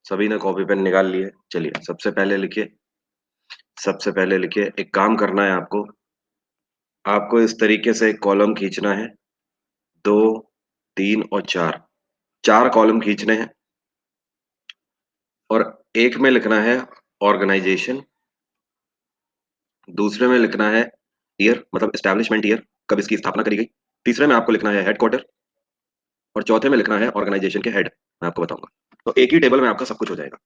सभी ने copy pen निकाल लिए। चलिए सबसे पहले लिखिए एक काम करना है आपको। आपको इस तरीके से एक कॉलम खींचना है। दो, तीन और चार, चार कॉलम खींचने हैं। और एक में लिखना है ऑर्गेनाइजेशन, दूसरे में लिखना है ईयर, मतलब एस्टैब्लिशमेंट ईयर, कब इसकी स्थापना करी गई। तीसरे में आपको लिखना है हेडक्वार्टर, और चौथे में लिखना है ऑर्गेनाइजेशन के हेड। मैं आपको बताऊंगा। तो एक ही टेबल में आपका सब कुछ हो जाएगा।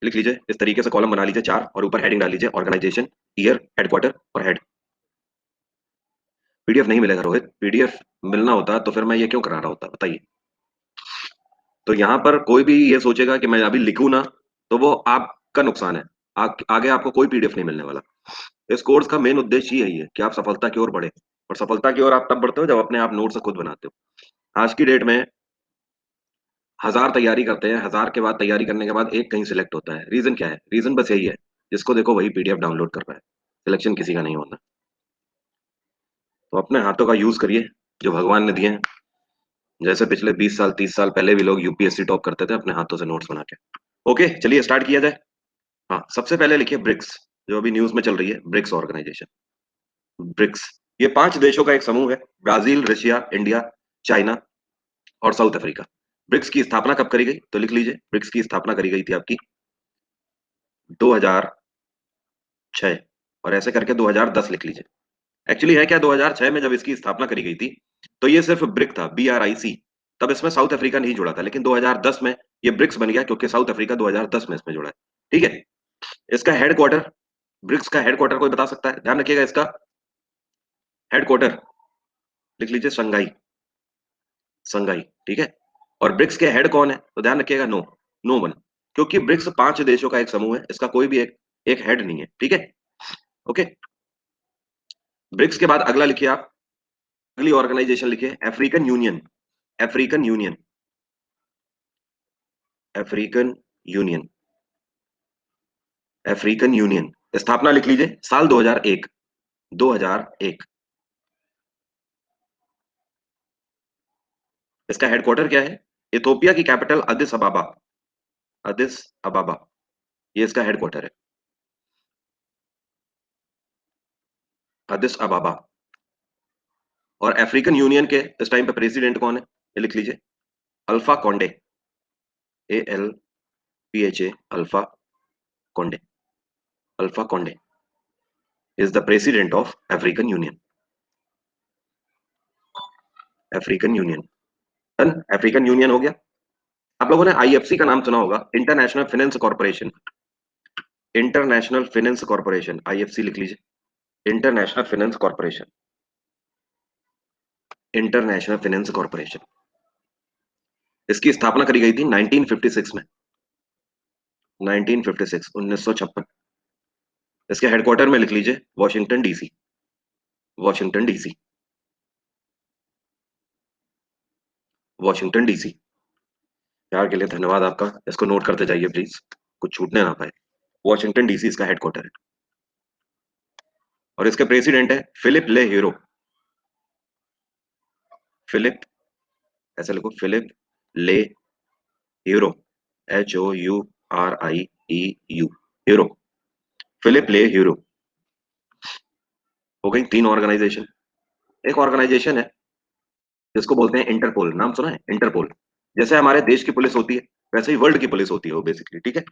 लिख लीजिए, इस तरीके से कॉलम बना लीजिए चार, और ऊपर हेडिंग डाल लीजिए ऑर्गेनाइजेशन, ईयर, हेडक्वार्टर और हेड। पीडीएफ नहीं मिलेगा रोहित, पीडीएफ मिलना होता तो फिर मैं ये क्यों करा रहा होता, बताइए। तो यहाँ पर कोई भी ये सोचेगा कि मैं अभी लिखूं ना, तो वो आपका नुकसान है। आगे आपको कोई पीडीएफ नहीं मिलने वाला। इस कोर्स का मेन उद्देश्य यही है कि आप सफलता की ओर बढ़े। और सफलता की ओर आप तब बढ़ते हो जब अपने आप नोट्स खुद बनाते हो। आज की डेट में हजार तैयारी करते हैं, हजार के बाद तैयारी करने के बाद एक कहीं सिलेक्ट होता है। रीजन क्या है? रीजन बस यही है, जिसको देखो वही पीडीएफ डाउनलोड कर रहा है। सिलेक्शन किसी का नहीं होना। तो अपने हाथों का यूज करिए जो भगवान ने दिए हैं। जैसे पिछले 20 साल 30 साल पहले भी लोग यूपीएससी टॉप करते थे अपने हाथों से नोट्स बना के। ओके, चलिए स्टार्ट किया जाए। हाँ, सबसे पहले लिखिए ब्रिक्स, जो अभी न्यूज में चल रही है, ब्रिक्स ऑर्गेनाइजेशन। ब्रिक्स ये पांच देशों का एक समूह है। ब्राजील, रशिया, इंडिया, चाइना और साउथ अफ्रीका। ब्रिक्स की स्थापना कब करी गई? तो लिख लीजिए, ब्रिक्स की स्थापना करी गई थी आपकी 2006, और ऐसे करके 2010 लिख लीजिए। एक्चुअली है क्या, 2006 में जब इसकी स्थापना करी गई थी तो ये सिर्फ ब्रिक था, BRIC। तब इसमें साउथ अफ्रीका नहीं जुड़ा था, लेकिन 2010 में ये ब्रिक्स बन गया क्योंकि साउथ अफ्रीका 2010 में इसमें जुड़ा है। ठीक है। इसका हेडक्वार्टर, ब्रिक्स का हेडक्वार्टर कोई बता सकता है? ध्यान रखिएगा, इसका हेडक्वार्टर लिख लीजिए संगाई। संगाई, ठीक है। और ब्रिक्स के हेड कौन है? तो ध्यान रखिएगा, नो वन। क्योंकि ब्रिक्स पांच देशों का एक समूह है, इसका कोई भी एक एक हेड नहीं है। ठीक है, ओके। ब्रिक्स के बाद अगला लिखिए आप, अगली ऑर्गेनाइजेशन लिखिए African Union. African Union, African Union, African union. स्थापना लिख लीजिए साल 2001। 2001। इसका हेडक्वार्टर क्या है? इथोपिया की कैपिटल अदिस अबाबा। अदिस अबाबा, ये इसका हेडक्वार्टर है। अदिस अबाबा। और अफ्रीकन यूनियन के इस टाइम पे प्रेसिडेंट कौन है? ये लिख लीजिए, Alpha Conde. ALPHA, Alpha Conde. Alpha Conde is the president of African Union. African Union done. African Union हो गया। आप लोगों ने IFC का नाम सुना होगा, international finance corporation. International finance corporation, IFC लिख लीजिए, international finance corporation. International finance corporation, इसकी स्थापना करी गई थी 1956 में। 1956, 1956। इसके हेडक्वार्टर में लिख लीजिए Washington DC। Washington DC, Washington DC। प्यार के लिए धन्यवाद आपका। इसको नोट करते जाइए प्लीज, कुछ छूटने ना पाए। वॉशिंगटन DC इसका हेडक्वार्टर है। और इसके प्रेसिडेंट है फिलिप ले हीरो। फिलिप, ऐसे लिखो, फिलिप ले हीरो। HOURIEU, hero. फिलिप ले हीरो। हो गई तीन ऑर्गेनाइजेशन। एक ऑर्गेनाइजेशन है जिसको बोलते हैं इंटरपोल। नाम सुना है इंटरपोल? जैसे हमारे देश की पुलिस होती है, वैसे ही वर्ल्ड की पुलिस होती है वो बेसिकली। ठीक है,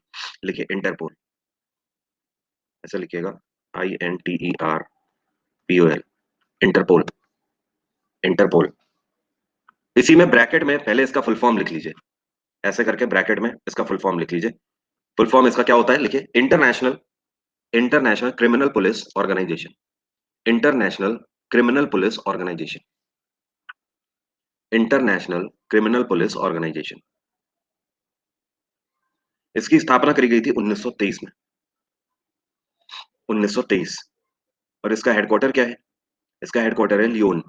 लिखिए इंटरपोल, ऐसा लिखिएगा, INTERPOL। Interpole, interpole. इसी में ब्रैकेट में पहले इसका फुल फॉर्म लिख लीजिए, ऐसे करके ब्रैकेट में इसका फुल फॉर्म लिख लीजिए। फुल फॉर्म इसका क्या होता है? लिखिए, international international criminal police organisation. International criminal police organisation. International criminal police organisation. इसकी स्थापना करी गई थी 1923 में। 1923। और इसका हेडक्वार्टर क्या है? इसका हेडक्वार्टर है लियोन।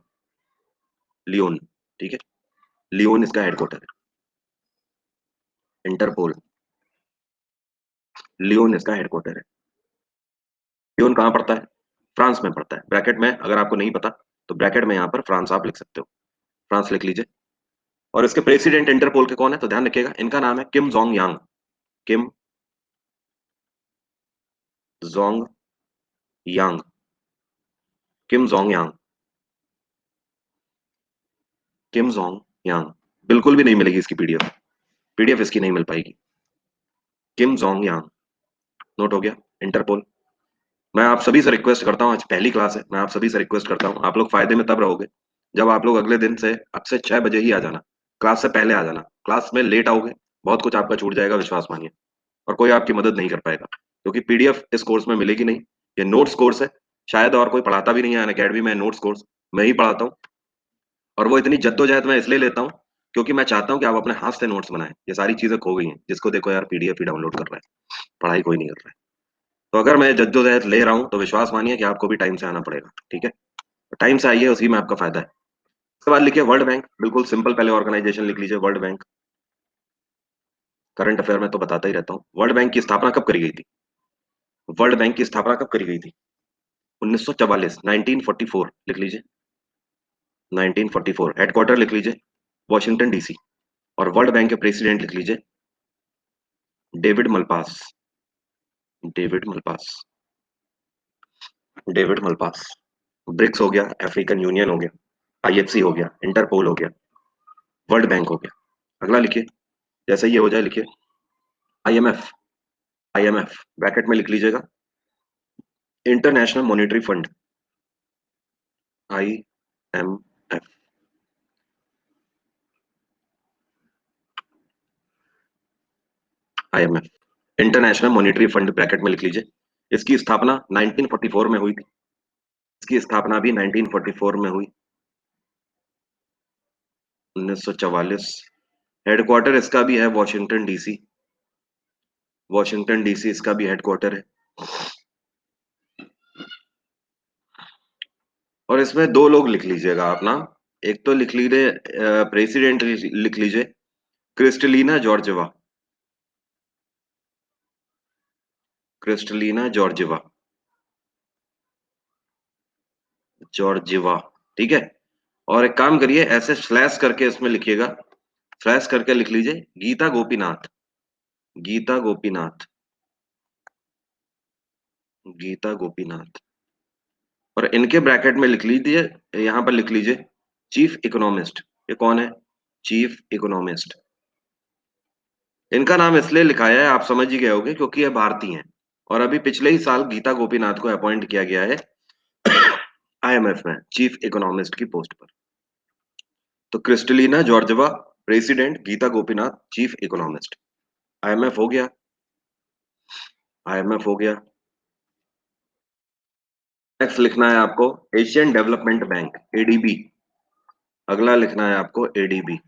लियोन, ठीक है, लियोन इसका हेडक्वार्टर है। इंटरपोल, लियोन इसका हेडक्वार्टर है। लियोन कहाँ पड़ता है? फ्रांस में पड़ता है। ब्रैकेट में, अगर आपको नहीं पता तो ब्रैकेट में यहाँ पर फ्रांस आप लिख सकते हो, फ्रांस लिख लीजिए। और इसके प्रेसिडेंट इंटरपोल के कौन है? तो ध्यान रखिएगा, इनका नाम है किम जोंग यांग। किम जोंग यांग, किम जोंग यांग, किम जोंग यांग। बिल्कुल भी नहीं मिलेगी इसकी पीडीएफ, पीडीएफ इसकी नहीं मिल पाएगी। किम जोंग यांग, नोट हो गया। इंटरपोल। मैं आप सभी से रिक्वेस्ट करता हूँ, आज पहली क्लास है, मैं आप सभी से रिक्वेस्ट करता हूँ, आप लोग फायदे में तब रहोगे जब आप लोग अगले दिन से अब से 6 बजे ही आ जाना, क्लास से पहले आ जाना। क्लास में लेट आओगे, बहुत कुछ आपका छूट जाएगा, विश्वास मानिए, और कोई आपकी मदद नहीं कर पाएगा, क्योंकि पीडीएफ इस कोर्स में मिलेगी नहीं। ये नोट्स कोर्स है, शायद और कोई पढ़ाता भी नहीं है अनअकैडमी में। नोट्स कोर्स मैं ही पढ़ाता हूँ, और वो इतनी जद्दोजहद मैं इसलिए लेता हूँ क्योंकि मैं चाहता हूँ कि आप अपने हाथ से नोट्स बनाएं। ये सारी चीजें खो गई हैं, जिसको देखो यार पीडीएफ ही डाउनलोड कर रहा है, पढ़ाई कोई नहीं कर रहा है। तो अगर मैं जद्दोजहद ले रहा हूँ तो विश्वास मानिए कि आपको भी टाइम से आना पड़ेगा, ठीक है। टाइम से आइए, उसी में आपका फायदा है। उसके बाद लिखिए वर्ल्ड बैंक, बिल्कुल सिंपल, पहले ऑर्गेनाइजेशन लिख लीजिए वर्ल्ड बैंक। करंट अफेयर में तो बताता ही रहता हूँ। वर्ल्ड बैंक की स्थापना कब करी गई थी? वर्ल्ड बैंक की स्थापना कब करी गई थी? 1944, 1944 लिख लीजिए। 1944। हेडक्वार्टर लिख लीजिए वॉशिंगटन डीसी। और वर्ल्ड बैंक के प्रेसिडेंट लिख लीजिए David Malpass. David Malpass, David Malpass. BRICS हो गया, अफ्रीकन यूनियन हो गया, आईएफसी हो गया, इंटरपोल हो गया, वर्ल्ड बैंक हो गया। अगला लिखिए, जैसे ये हो जाए लिखिए आईएमएफ। आईएमएफ ब्रैकेट में लिख लीजिएगा international monetary fund. IMF, IMF international monetary fund bracket में लिख लीजिए। इसकी स्थापना 1944 में हुई थी। इसकी स्थापना भी 1944 में हुई, 1944। हेडक्वार्टर इसका भी है वॉशिंगटन डीसी। वॉशिंगटन डीसी इसका भी हेडक्वार्टर है। और इसमें दो लोग लिख लीजिएगा आप नाम। एक तो लिख लीजिए प्रेसिडेंट लिख लीजिए Kristalina Georgieva. Kristalina Georgieva, Georgieva, ठीक है। और एक काम करिए, ऐसे स्लैश करके इसमें लिखिएगा, स्लैश करके लिख लीजिए गीता गोपीनाथ। गीता गोपीनाथ, गीता गोपीनाथ। और इनके ब्रैकेट में लिख लीजिए, यहां पर लिख लीजिए चीफ इकोनॉमिस्ट। ये कौन है? Chief economist. इनका नाम इसलिए लिखाया है, आप समझ ही गए होंगे, क्योंकि ये भारतीय हैं। और अभी पिछले ही साल गीता गोपीनाथ को अपॉइंट किया गया है आईएमएफ में चीफ इकोनॉमिस्ट की पोस्ट पर। तो Kristalina Georgieva president, Gita Gopinath chief economist. IMF हो गया, आईएमएफ हो गया। नेक्स्ट लिखना है आपको एशियन डेवलपमेंट बैंक, एडीबी। अगला लिखना है आपको ADB,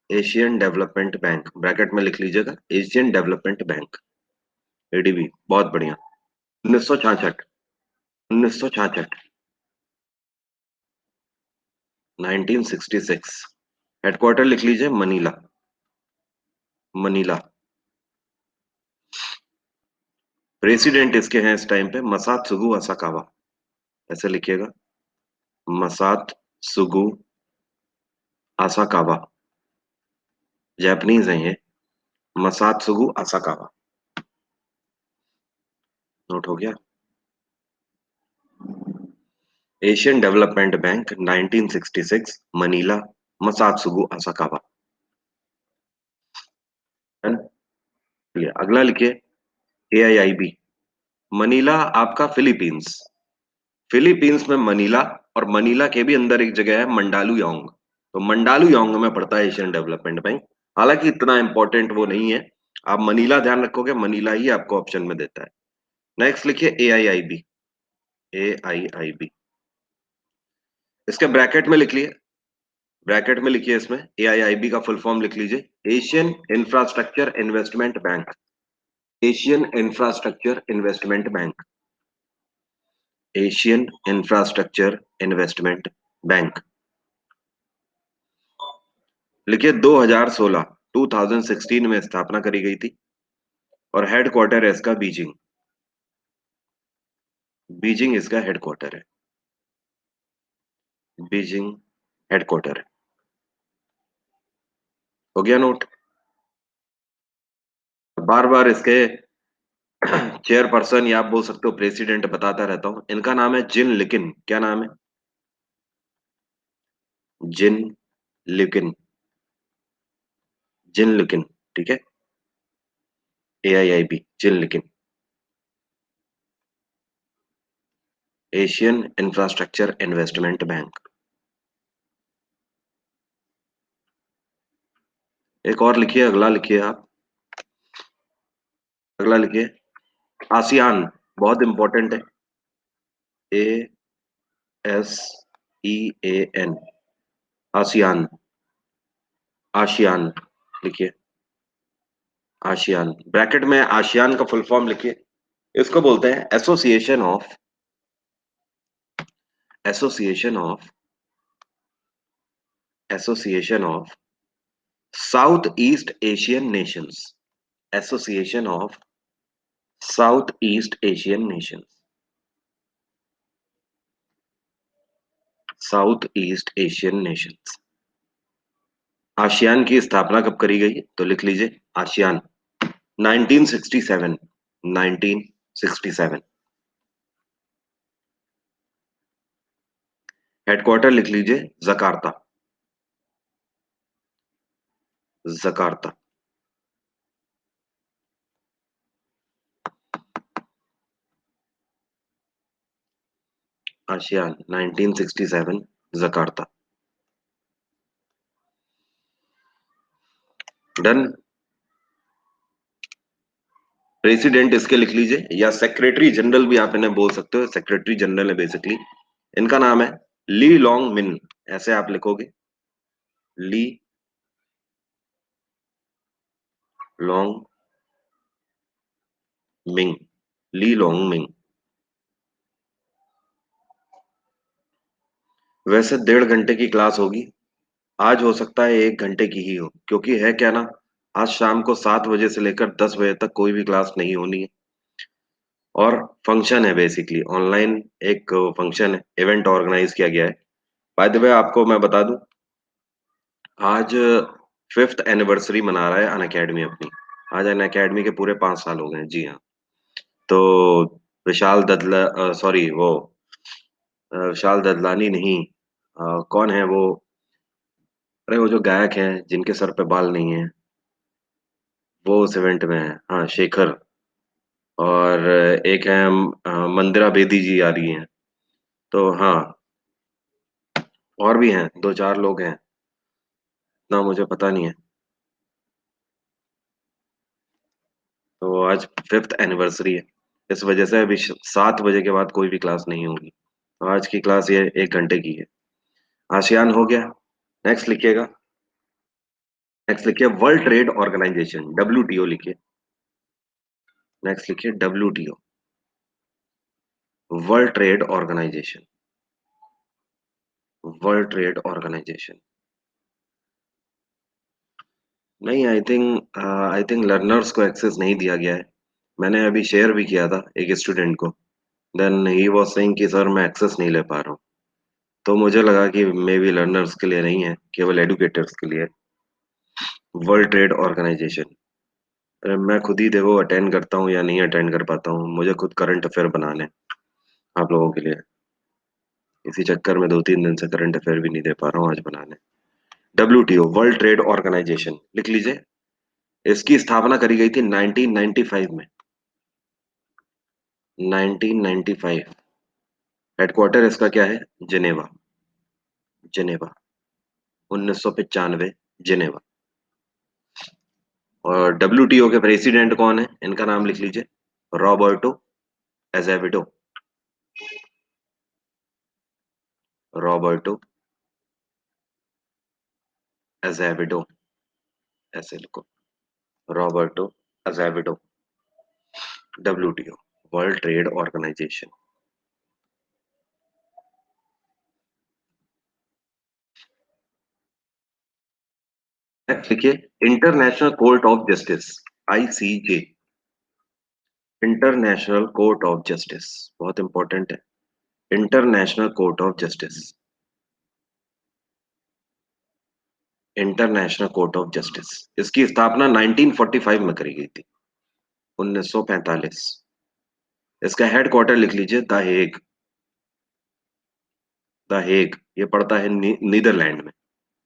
Asian Development bank. Bracket में लिख लीजिएगा एशियन डेवलपमेंट बैंक, एडीबी। बहुत बढ़िया। 1966, 1966, 1966। हेडक्वार्टर लिख लीजिए मनीला, मनीला। प्रेसिडेंट इसके हैं इस टाइम पे मसात्सुगु असाकावा। ऐसे लिखिएगा मसात्सुगु असाकावा। जापानीज हैं ये, मसात्सुगु असाकावा। नोट हो गया। Asian Development Bank 1966, Manila, Masatsugu Asakawa. अगला लिखिए एआईआईबी। मनीला आपका फिलीपींस, फिलीपींस में मनीला। और मनीला के भी अंदर एक जगह है मंडालू योंग, तो मंडालू योंग में पड़ता है एशियन डेवलपमेंट बैंक। हालांकि इतना इंपॉर्टेंट वो नहीं है, आप मनीला ध्यान रखोगे, मनीला ही आपको ऑप्शन में देता है। नेक्स्ट लिखिए एआईआईबी, एआईआईबी। इसके ब्रैकेट में लिख लिए, ब्रैकेट में लिखिए इसमें एआईआईबी का फुल फॉर्म लिख लीजिए Asian Infrastructure Investment bank. Asian Infrastructure Investment bank, Asian Infrastructure Investment bank. लिखिए 2016, 2016 में स्थापना करी गई थी। और हेडक्वार्टर है इसका बीजिंग, बीजिंग इसका हेडक्वार्टर है, बीजिंग हेडक्वार्टर है। हो गया नोट? बार बार इसके चेयरपर्सन या आप बोल सकते हो प्रेसिडेंट बताता रहता हूँ। इनका नाम है जिन लिकिन। क्या नाम है? जिन लिकिन। जिन लिकिन। ठीक है। AIIB, Jin Liqun. Asian Infrastructure Investment Bank. एक और लिखिए, अगला लिखिए आप। अगला लिखिए। आसियान। बहुत इंपॉर्टेंट है। ASEAN। आसियान। आशियान लिखिए। आशियान ब्रैकेट में आशियान का फुल फॉर्म लिखिए। इसको बोलते हैं association of association of south east Asian Nations. Association of south east Asian Nations. South east Asian Nations. ASEAN की स्थापना कब करी गई तो लिख लीजिए आसियान 1967। 1967। हेडक्वार्टर लिख लीजिए Jakarta. Jakarta. ASEAN 1967। Jakarta. Done. President इसके लिख लीजिए या सेक्रेटरी जनरल भी आप इन्हें बोल सकते हो। सेक्रेटरी जनरल है बेसिकली। इनका नाम है ली लॉन्ग मिन। ऐसे आप लिखोगे ली लॉन्ग मिंग। ली लॉन्ग मिंग। वैसे 1.5 घंटे की क्लास होगी। आज हो सकता है 1 घंटे की ही हो, क्योंकि है क्या ना, आज शाम को 7 बजे से लेकर 10 बजे तक कोई भी क्लास नहीं होनी है। और फंक्शन है बेसिकली ऑनलाइन। एक फंक्शन है, इवेंट ऑर्गेनाइज किया गया है। बाय द वे आपको मैं बता दूं, आज 5th एनिवर्सरी मना रहा है अन अकेडमी अपनी। आज अन अकेडमी के पूरे 5 साल हो गए हैं, जी हाँ। तो विशाल ददला, सॉरी वो विशाल ददलानी नहीं, कौन है वो? अरे वो जो गायक हैं जिनके सर पे बाल नहीं है, वो उस इवेंट में है। हाँ, शेखर। और एक है मंदिरा बेदी जी आ रही हैं। तो हाँ, और भी हैं, 2-4 लोग हैं। ना मुझे पता नहीं है। तो आज 5th एनिवर्सरी है। इस वजह से अभी 7 बजे के बाद कोई भी क्लास नहीं होगी। तो आज की क्लास ये 1 घंटे की है। आसियान हो गया। नेक्स्ट लिखिएगा। नेक्स्ट लिखिए वर्ल्ड ट्रेड ऑर्गेनाइजेशन, WTO लिखिए। नेक्स्ट लिखिए WTO। World trade organisation. World trade organisation. नहीं, आई थिंक लर्नर्स को एक्सेस नहीं दिया गया है। मैंने अभी शेयर भी किया था एक स्टूडेंट को। देन ही वाज सेइंग कि सर मैं एक्सेस नहीं ले पा रहा हूँ। तो मुझे लगा कि मे बी लर्नर्स के लिए नहीं है, केवल एडुकेटर्स के लिए। World trade organisation. अरे मैं खुद ही देखो अटेंड करता हूँ या नहीं अटेंड कर पाता हूँ, मुझे खुद करंट अफेयर बनाने हैं आप लोगों के लिए। इसी चक्कर में 2-3 दिन से करंट अफेयर भी नहीं दे पा रहा हूँ आज बनाने। WTO वर्ल्ड ट्रेड ऑर्गेनाइजेशन लिख लीजिए। इसकी स्थापना करी गई थी 1995 में। 1995। हेडक्वार्टर इसका क्या है? जिनेवा। जिनेवा। 1995। जिनेवा। और WTO के प्रेसिडेंट कौन है? इनका नाम लिख लीजिए रॉबर्टो एजेविडो। Roberto Azevedo. ऐसे लिखो, Roberto Azevedo. WTO world trade Organization. लिखिए International Court of Justice, ICJ। International Court of Justice बहुत इंपॉर्टेंट है। International Court of Justice. International Court of Justice. इसकी स्थापना 1945 में करी गई थी। 1945। इसका हेडक्वार्टर लिख लीजिए द हेग। द हेग ये पड़ता है नीदरलैंड में।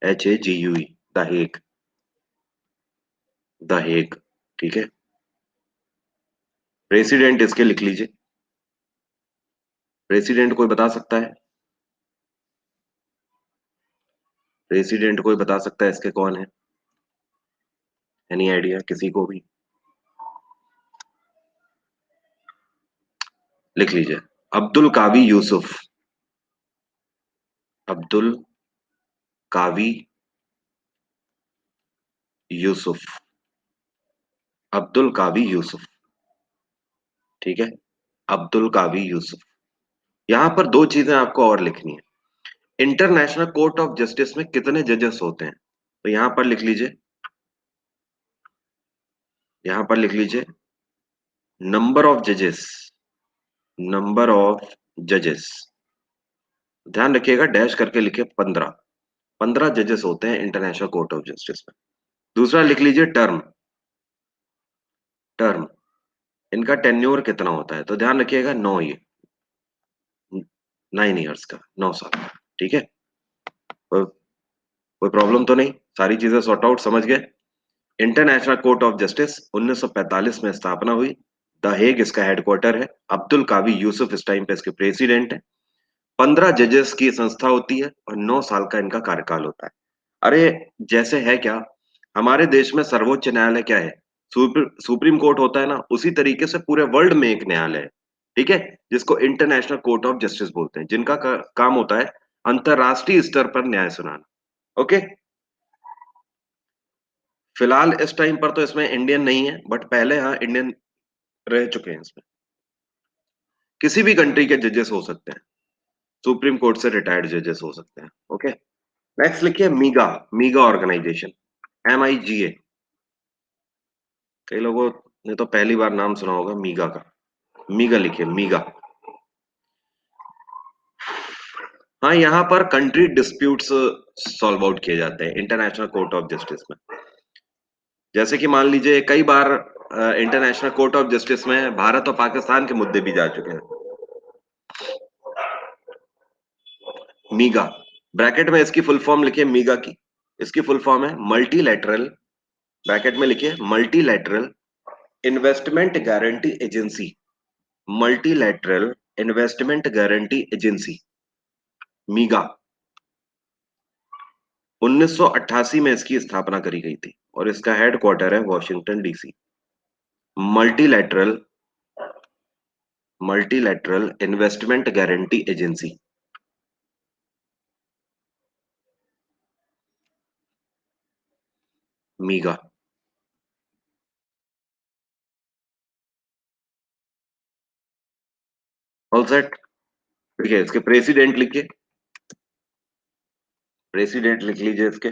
HAGUE, the Hague. The Hague. ठीक है। प्रेसिडेंट इसके लिख लीजिए। प्रेसिडेंट कोई बता सकता है? प्रेसिडेंट कोई बता सकता है इसके कौन है? एनी आइडिया किसी को भी? लिख लीजिए। अब्दुल कावी यूसुफ। अब्दुल कावी यूसुफ। अब्दुल कावी यूसुफ। ठीक है। अब्दुल कावी यूसुफ। यहां पर दो चीजें आपको और लिखनी है। इंटरनेशनल कोर्ट ऑफ जस्टिस में कितने जजेस होते हैं? तो यहां पर लिख लीजिए। यहां पर लिख लीजिए नंबर ऑफ जजेस। नंबर ऑफ जजेस। ध्यान रखिएगा डैश करके लिखिए 15। 15 जजेस होते हैं इंटरनेशनल कोर्ट ऑफ जस्टिस में। दूसरा लिख लीजिए टर्म। टर्म। इनका टेन्योर कितना होता है? तो ध्यान रखिएगा 9 ये 9 ईयर्स का, 9 साल। ठीक है। कोई कोई प्रॉब्लम तो नहीं? सारी चीजें सॉर्ट आउट समझ गए? इंटरनेशनल कोर्ट ऑफ जस्टिस 1945 में स्थापना हुई। द हेग इसका हेडक्वार्टर है। अब्दुल कावी यूसुफ इस टाइम पे इसके प्रेसिडेंट है। 15 जजेस की संस्था होती है और 9 साल का इनका कार्यकाल होता है। अरे जैसे है क्या, हमारे देश में सर्वोच्च न्यायालय क्या है? सुप्रीम कोर्ट होता है ना, उसी तरीके से पूरे वर्ल्ड में एक न्यायालय है। ठीक है। जिसको इंटरनेशनल कोर्ट ऑफ जस्टिस बोलते हैं, जिनका काम होता है अंतरराष्ट्रीय स्तर पर न्याय सुनाना। ओके। फिलहाल इस टाइम पर तो इसमें इंडियन नहीं है, बट पहले हाँ इंडियन रह चुके हैं इसमें। किसी भी कंट्री के जजेस हो सकते हैं। सुप्रीम कोर्ट से रिटायर्ड जजेस हो सकते हैं। ओके। नेक्स्ट लिखिए मीगा। मीगा ऑर्गेनाइजेशन। MIGA। कई लोगों ने तो पहली बार नाम सुना होगा मीगा का। मीगा लिखिए मीगा। हाँ, यहाँ पर कंट्री डिस्प्यूट्स सॉल्व आउट किए जाते हैं इंटरनेशनल कोर्ट ऑफ जस्टिस में। जैसे कि मान लीजिए कई बार इंटरनेशनल कोर्ट ऑफ जस्टिस में भारत और पाकिस्तान के मुद्दे भी जा चुके हैं। मीगा ब्रैकेट में इसकी फुल फॉर्म लिखिए मीगा की। इसकी फुल फॉर्म है मल्टीलैटरल। ब्रैकेट में लिखिए Multilateral Investment Guarantee Agency. Multilateral Investment Guarantee Agency, MIGA. 1988 में इसकी स्थापना करी गई थी और इसका हेडक्वार्टर है Washington DC। Multilateral Multilateral Investment Guarantee Agency, MIGA. All set. ठीक है। इसके प्रेसिडेंट लिखिए। प्रेसिडेंट लिख लीजिए इसके।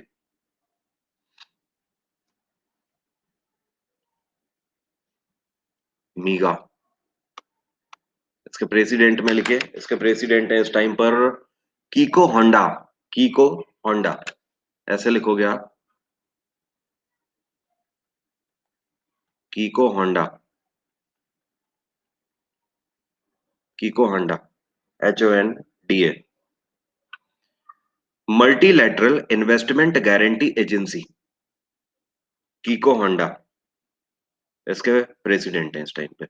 मीगा। इसके प्रेसिडेंट में लिखिए। इसके प्रेसिडेंट है इस टाइम पर कीको होंडा। कीको होंडा ऐसे लिखोगे आप। कीको Honda. कीको Honda HONDA। Multilateral Investment Guarantee agency, कीको Honda इसके प्रेसिडेंट हैं इस टाइम पे।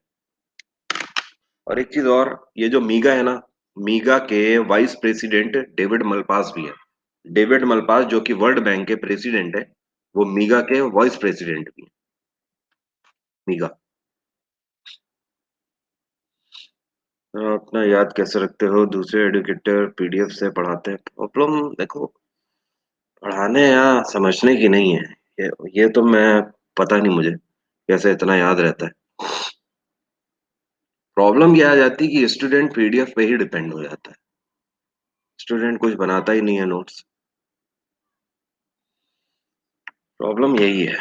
और एक चीज और, ये जो मीगा है ना, मीगा के वाइस प्रेसिडेंट डेविड मलपास भी है। डेविड मलपास जो कि वर्ल्ड बैंक के प्रेसिडेंट है, वो मीगा के वाइस प्रेसिडेंट भी है। मीगा। तो अपना याद कैसे रखते हो? दूसरे एडुकेटर PDF से पढ़ाते हैं। प्रॉब्लम देखो, पढ़ाने या समझने की नहीं है। ये तो मैं, पता नहीं मुझे कैसे इतना याद रहता है। प्रॉब्लम ये आ जाती है कि स्टूडेंट PDF पे ही डिपेंड हो जाता है। स्टूडेंट कुछ बनाता ही नहीं है नोट्स। प्रॉब्लम यही है।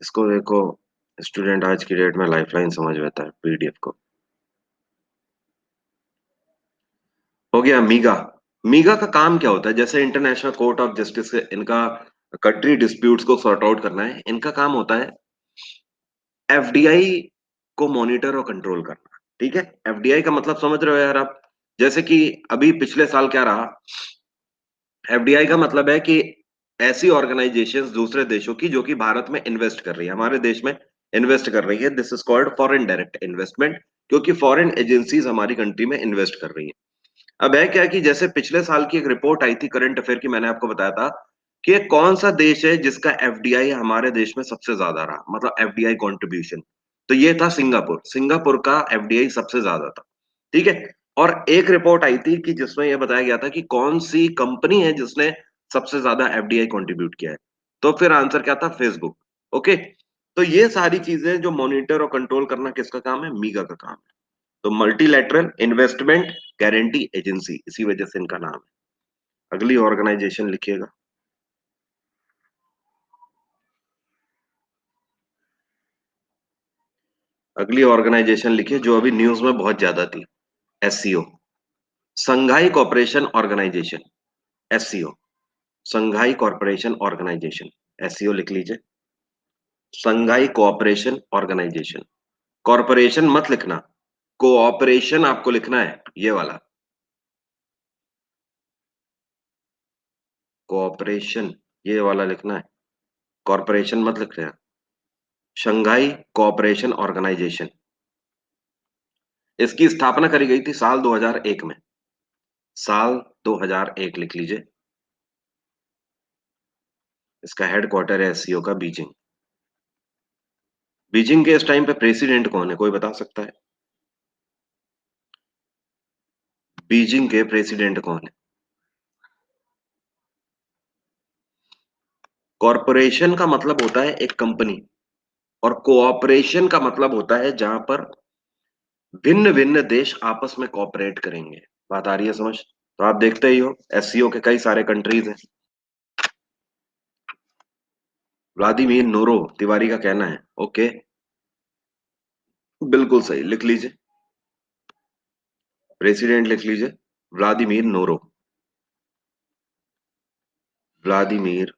इसको देखो, स्टूडेंट आज की डेट में लाइफलाइन समझ लेता है PDF को। हो गया मीगा। मीगा का काम क्या होता है? जैसे इंटरनेशनल कोर्ट ऑफ जस्टिस से इनका कंट्री डिस्प्यूट्स को सॉर्ट आउट करना है। इनका काम होता है FDI को मॉनिटर और कंट्रोल करना। ठीक है, एफडीआई का मतलब समझ रहे हो यार आप? जैसे कि अभी पिछले साल क्या रहा, एफडीआई का मतलब है कि ऐसी ऑर्गेनाइजेशंस दूसरे देशों की जो कि भारत में इन्वेस्ट कर रही है, हमारे देश में इन्वेस्ट कर रही है, this is called foreign direct investment, क्योंकि फॉरेन एजेंसीज हमारी कंट्री में इन्वेस्ट कर रही है। अब है क्या कि जैसे पिछले साल की एक रिपोर्ट आई थी करंट अफेयर की, मैंने आपको बताया था कि ये कौन सा देश है जिसका एफडीआई हमारे देश में सबसे ज्यादा रहा, मतलब एफडीआई कंट्रीब्यूशन। तो ये था सिंगापुर, सिंगापुर का एफडीआई सबसे ज्यादा था। ठीक है, और एक रिपोर्ट आई थी कि जिसमें यह बताया गया था कि कौन सी कंपनी है जिसने सबसे ज्यादा एफडीआई कंट्रीब्यूट किया है। तो फिर आंसर क्या था? फेसबुक। ओके, तो ये सारी चीजें जो मॉनिटर और कंट्रोल करना किसका काम है? मीगा का काम है। तो मल्टीलैटरल इन्वेस्टमेंट गारंटी एजेंसी, इसी वजह से इनका नाम है। अगली ऑर्गेनाइजेशन लिखिएगा। अगली ऑर्गेनाइजेशन लिखिए जो अभी न्यूज में बहुत ज्यादा थी, SCO, Shanghai cooperation organization, SCO, Shanghai corporation organization, SCO लिख लीजिए। संघाई कोऑपरेशन ऑर्गेनाइजेशन, कॉरपोरेशन मत लिखना, कोऑपरेशन आपको लिखना है, ये वाला कोऑपरेशन, ये वाला लिखना है, कॉरपोरेशन मत लिख रहे हैं। शंघाई कोऑपरेशन ऑर्गेनाइजेशन, इसकी स्थापना करी गई थी साल 2001 में, साल 2001 लिख लीजिए। इसका हेडक्वार्टर है एससीओ का बीजिंग। बीजिंग के इस टाइम पे प्रेसिडेंट कौन है, कोई बता सकता है? बीजिंग के प्रेसिडेंट कौन है? कॉरपोरेशन का मतलब होता है एक कंपनी, और कोऑपरेशन का मतलब होता है जहां पर भिन्न भिन्न देश आपस में कोऑपरेट करेंगे। बात आ रही है समझ? तो आप देखते ही हो एससीओ के कई सारे कंट्रीज हैं। व्लादिमीर नोरो तिवारी का कहना है। ओके, बिल्कुल सही, लिख लीजिए, प्रेसिडेंट लिख लीजिए, व्लादिमीर नोरो, व्लादिमीर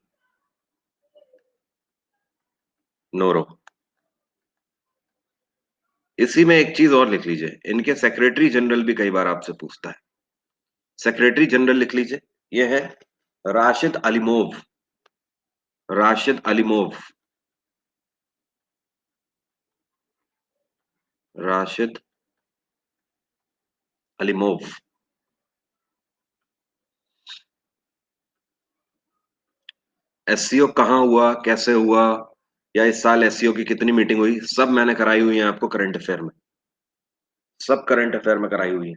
नोरो। इसी में एक चीज और लिख लीजिए, इनके सेक्रेटरी जनरल भी कई बार आपसे पूछता है। सेक्रेटरी जनरल लिख लीजिए, ये है Rashid Alimov, Rashid Alimov, Rashid Alimov. SCO कहाँ हुआ, कैसे हुआ, या इस साल एससीओ की कितनी मीटिंग हुई, सब मैंने कराई हुई है आपको करंट अफेयर में, सब करंट अफेयर में कराई हुई है।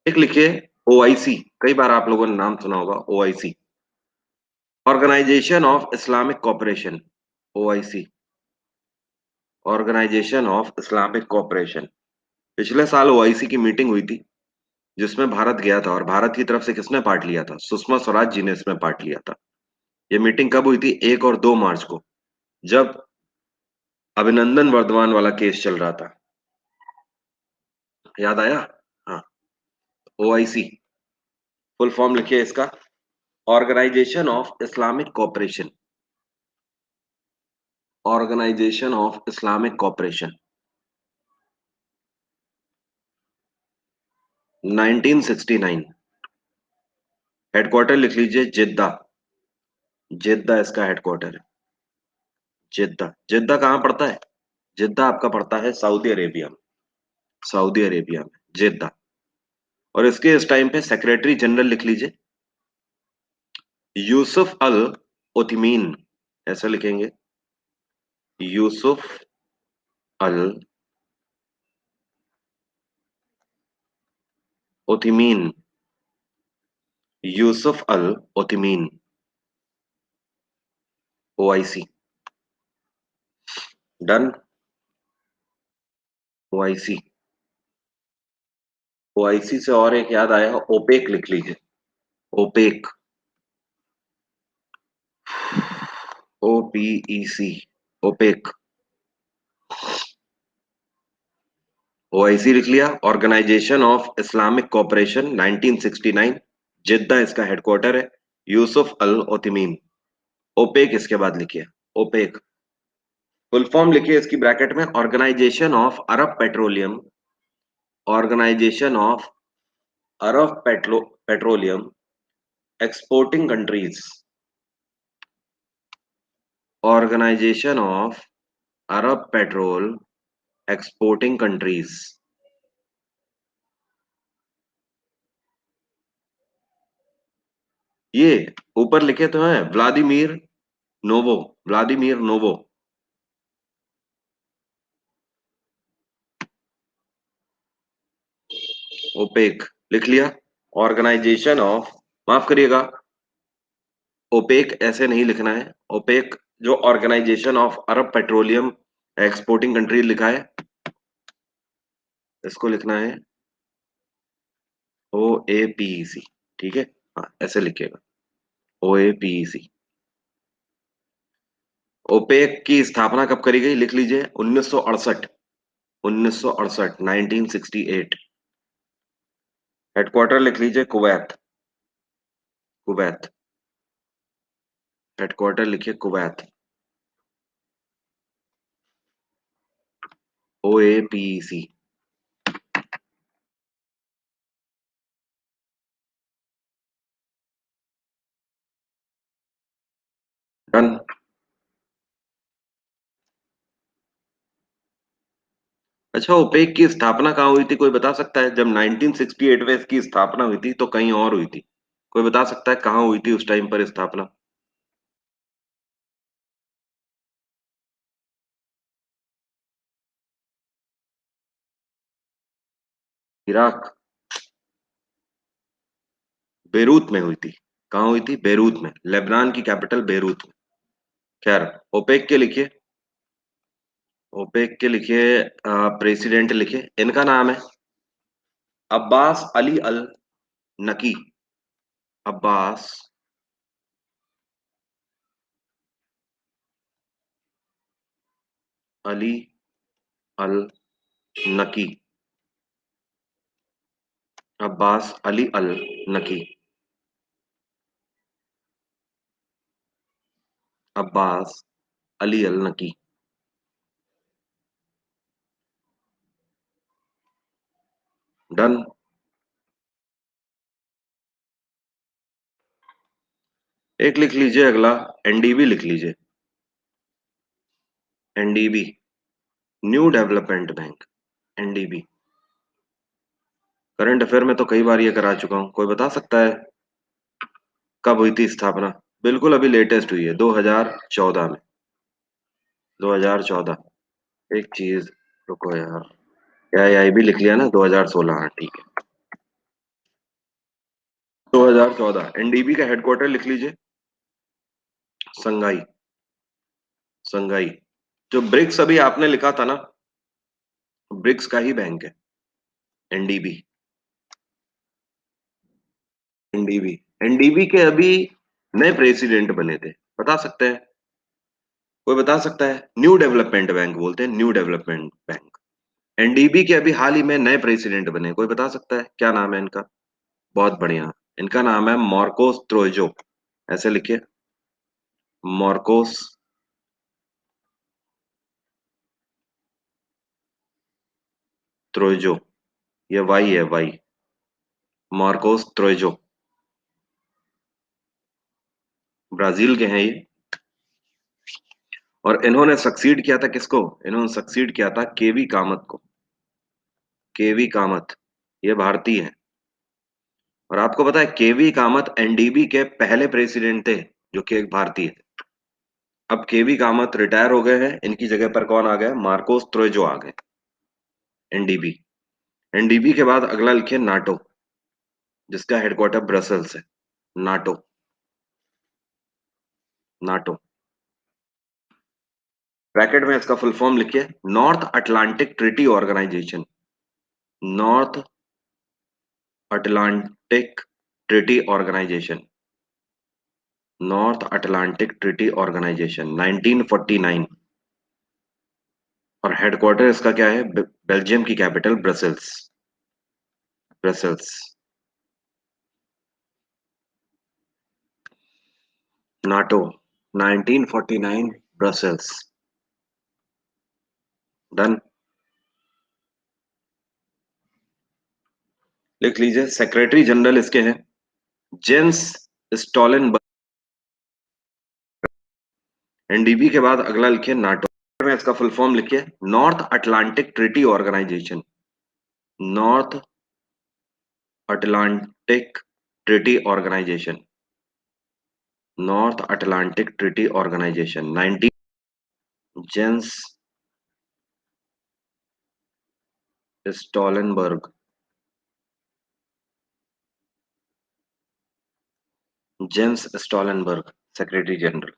एक लिखिए ओआईसी, कई बार आप लोगों ने नाम सुना होगा OIC, organisation of Islamic cooperation, OIC, organisation of Islamic cooperation. पिछले साल ओआईसी की मीटिंग हुई थी जिसमें भारत गया था, और भारत की तरफ से किसने पार्ट लिया था? सुषमा स्वराज जी ने इसमें पार्ट लिया था। ये मीटिंग कब हुई थी? 1 और 2 मार्च को, जब अभिनंदन वर्धमान वाला केस चल रहा था। याद आया? हाँ, ओआईसी फुल फॉर्म लिखिए इसका, organisation of Islamic cooperation, organisation of Islamic cooperation, 1969। Headquarter लिख लीजिए जिद्दा, जिद्दा इसका हेडक्वार्टर है, जिद्दा। जिद्दा कहाँ पड़ता है? जिद्दा आपका पड़ता है सऊदी अरेबिया में, सऊदी अरेबिया में जिद्दा। और इसके इस टाइम पे सेक्रेटरी जनरल लिख लीजिए यूसुफ अल उथमीन, ऐसा लिखेंगे, यूसुफ अल उथमीन, यूसुफ अल उथमीन, ओआईसी। Done, OIC. ओआईसी से और एक याद आया, ओपेक लिख लीजिए, ओपेक, ओपीईसी, ओपेक। ओआईसी लिख लिया, ऑर्गेनाइजेशन ऑफ इस्लामिक कोऑपरेशन 1969, जिद्दा इसका हेडक्वार्टर है। यूसुफ अल ओतिमीन। ओपेक इसके बाद लिखिए। ओपेक फुल फॉर्म लिखिए इसकी ब्रैकेट में, organisation of Arab petroleum. Organisation of Arab petroleum exporting countries. Organisation of Arab petrol exporting countries. ये ऊपर लिखे तो हैं Vladimir Novo. Vladimir Novo. OPEC लिख लिया। ऑर्गेनाइजेशन ऑफ, माफ करिएगा, ओपेक ऐसे नहीं लिखना है। ओपेक जो organisation of Arab petroleum exporting country लिखा है, इसको लिखना है ओ ए पी सी। ठीक है, हाँ ऐसे लिखिएगा, ओ ए पी सी। ओपेक की स्थापना कब करी गई, लिख लीजिए 1968। 1968, 1968। हेडक्वार्टर लिख लीजिए कुवैत। कुवैत। हेडक्वार्टर लिखिए Kuwait. O A P C. Done. अच्छा, ओपेक की स्थापना कहाँ हुई थी, कोई बता सकता है? जब 1968 में इसकी स्थापना हुई थी तो कहीं और हुई थी। कोई बता सकता है कहाँ हुई थी उस टाइम पर स्थापना? इराक। बेरूत में हुई थी। कहाँ हुई थी? बेरूत में, लेबनान की कैपिटल बेरूत में। खैर, ओपेक के लिखिए। ओपेक के लिखिए, प्रेसिडेंट लिखिए, इनका नाम है अब्बास अली अल नकी। अब्बास अली अल नकी। अब्बास अली अल नकी। अब्बास अली अल नकी। डन। एक लिख लीजिए अगला, एनडीबी लिख लीजिए। NDB, new development bank. NDB. Current affair में तो कई बार ये करा चुका हूं, कोई बता सकता है कब हुई थी स्थापना? बिल्कुल अभी लेटेस्ट हुई है, 2014 में। 2014। एक चीज, रुको यार, क्या आई भी लिख लिया ना, 2016, हाँ ठीक है। 2014। एनडीबी का हेडक्वार्टर लिख लीजिए, संघाई। संघाई। जो ब्रिक्स अभी आपने लिखा था ना, ब्रिक्स का ही बैंक है एनडीबी। एनडीबी। एनडीबी के अभी नए प्रेसिडेंट बने थे, बता सकते हैं? कोई बता सकता है? न्यू डेवलपमेंट बैंक बोलते हैं, न्यू डेवलपमेंट बैंक। एनडीबी के अभी हाल ही में नए प्रेसिडेंट बने, कोई बता सकता है क्या नाम है इनका? बहुत बढ़िया, इनका नाम है मार्कोस त्रोइजो। ऐसे लिखिए, मार्कोस त्रोइजो। ये वाई है, वाई। मार्कोस त्रोइजो। ब्राजील के हैं ये। और इन्होंने सक्सीड किया था किसको? इन्होंने सक्सीड किया था केवी कामत को। केवी कामत, ये भारतीय है। और आपको पता है केवी कामत एनडीबी के पहले प्रेसिडेंट थे, जो कि एक भारतीय थे। अब केवी कामत रिटायर हो गए हैं, इनकी जगह पर कौन आ गए? मार्कोस त्रोइजो आ गए। एनडीबी। एनडीबी के बाद अगला लिखिए नाटो, जिसका हेडक्वार्टर ब्रसल्स है। नाटो। नाटो। ब्रैकेट में इसका फुल फॉर्म लिखिए, north Atlantic treaty organisation. North Atlantic treaty organisation. North Atlantic treaty organisation, 1949। और हेडक्वार्टर इसका क्या है? बेल्जियम की capital Brussels. Brussels. NATO 1949 Brussels. Done. लिख लीजिए सेक्रेटरी जनरल इसके हैं जेंस स्टोलेनबर्ग। एनडीबी के बाद अगला लिखिए नाटो में इसका फुल फॉर्म लिखिए north Atlantic treaty organisation. North Atlantic treaty organisation. North Atlantic treaty Organization 19 Jens Stoltenberg. Jens Stoltenberg secretary general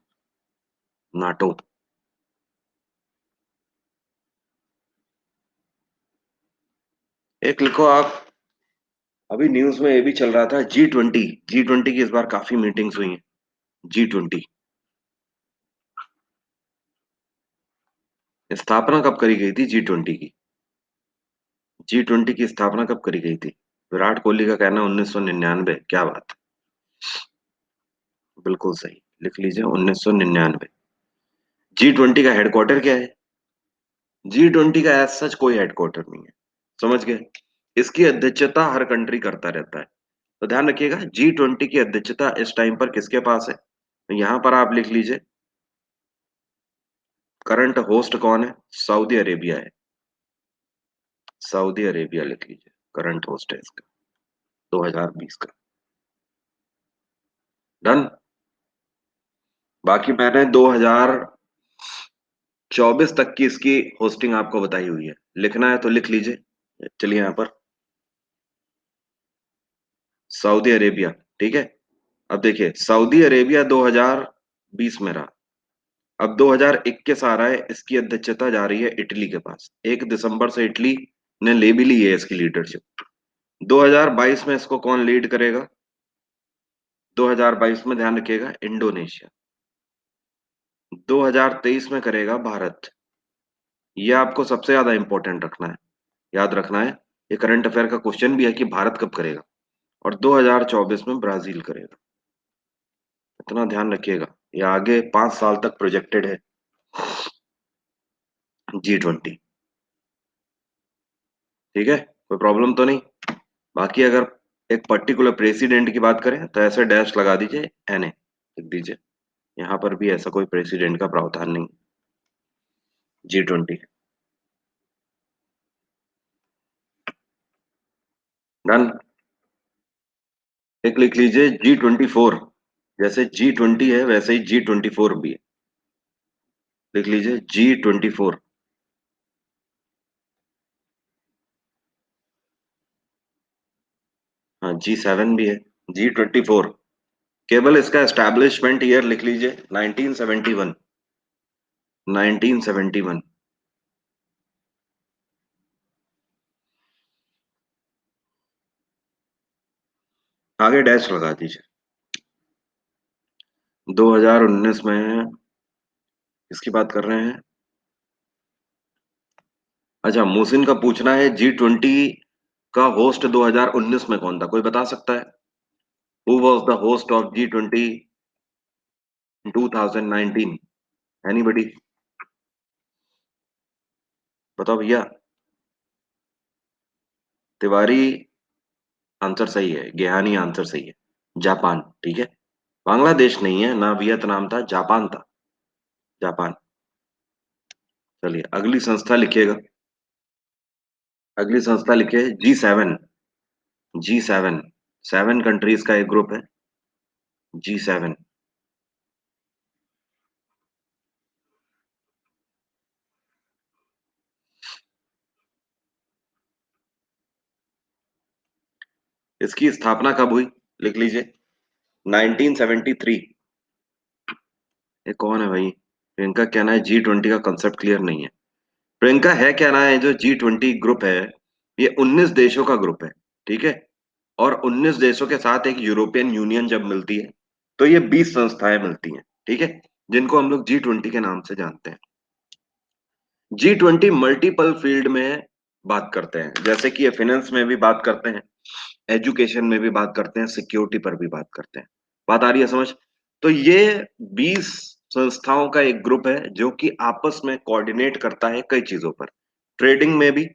NATO. एक लिखो आप। अभी न्यूज में ये भी चल रहा था G20। G20 की इस बार काफी मीटिंग्स हुई हैं। G20 स्थापना कब करी गई थी G20 की? G20 की स्थापना कब करी गई थी? विराट कोहली का कहना है 1999। क्या बात है, बिल्कुल सही। लिख लीजिए 1999। G20 का हेडक्वार्टर क्या है? G20 का एज सच कोई हेडक्वार्टर नहीं है। समझ गए? इसकी अध्यक्षता हर कंट्री करता रहता है। तो ध्यान रखिएगा G20 की अध्यक्षता इस टाइम पर किसके पास है? तो यहां पर आप लिख लीजिए करंट होस्ट कौन है? सऊदी अरेबिया है। सऊदी अरेबिया लिख लीजिए करंट होस्ट है इसका 2020 का। डन। बाकी मैंने 2024 तक की इसकी होस्टिंग आपको बताई हुई है। लिखना है तो लिख लीजिए। चलिए यहां पर सऊदी अरेबिया। ठीक है। अब देखिए सऊदी अरेबिया 2020 में रहा। अब 2021 आ रहा है, इसकी अध्यक्षता जा रही है इटली के पास। 1 दिसंबर से इटली ने ले भी ली है इसकी लीडरशिप। 2022 में इसको कौन लीड करेगा? 2022 में ध्यान रखिएगा इंडोनेशिया। 2023 में करेगा भारत। ये आपको सबसे ज्यादा इंपॉर्टेंट रखना है, याद रखना है। ये करंट अफेयर का क्वेश्चन भी है कि भारत कब करेगा। और 2024 में ब्राजील करेगा। इतना ध्यान रखिएगा। ये आगे 5 साल तक प्रोजेक्टेड है G20। ठीक है, कोई प्रॉब्लम तो नहीं? बाकी अगर एक पर्टिकुलर प्रेसिडेंट की बात करें तो ऐसे डैश लगा दीजिए NA लिख दीजिए। यहाँ पर भी ऐसा कोई प्रेसिडेंट का प्रावधान नहीं। G20 done. एक लिख लीजिए G24। जैसे G20 है वैसे ही G24 भी है। लिख लीजिए G24। हाँ G7 भी है। G24 केवल इसका एस्टैब्लिशमेंट ईयर लिख लीजिए 1971। 1971। आगे डैश लगा दीजिए। 2019 में किसकी बात कर रहे हैं? अच्छा मोहसिन का पूछना है G20 का होस्ट 2019 में कौन था? कोई बता सकता है? Who was the host of G20 in 2019? Anybody? बताओ भैया। तिवारी आंसर सही है। गेहानी आंसर सही है। जापान। ठीक है, बांग्लादेश नहीं है ना, वियतनाम था, जापान था। जापान। चलिए अगली संस्था लिखिएगा। अगली संस्था लिखिए G7। G7 7 कंट्रीज का एक ग्रुप है G7। इसकी स्थापना कब हुई? लिख लीजिए 1973। ये कौन है भाई? प्रियंका कहना है G20 का कंसेप्ट क्लियर नहीं है। प्रियंका है कहना है जो G20 ग्रुप है ये 19 देशों का ग्रुप है। ठीक है, और 19 देशों के साथ एक यूरोपियन यूनियन जब मिलती है तो ये 20 संस्थाएं मिलती हैं। ठीक है, जिनको हम लोग G20 के नाम से जानते हैं। G20 मल्टीपल फील्ड में बात करते हैं, जैसे कि ये फाइनेंस में भी बात करते हैं, एजुकेशन में भी बात करते हैं, सिक्योरिटी पर भी बात करते हैं। बात आ रही है समझ? तो ये 20 संस्थाओं का एक ग्रुप है जो कि आपस में कोऑर्डिनेट करता है कई चीजों पर। ट्रेडिंग में भी,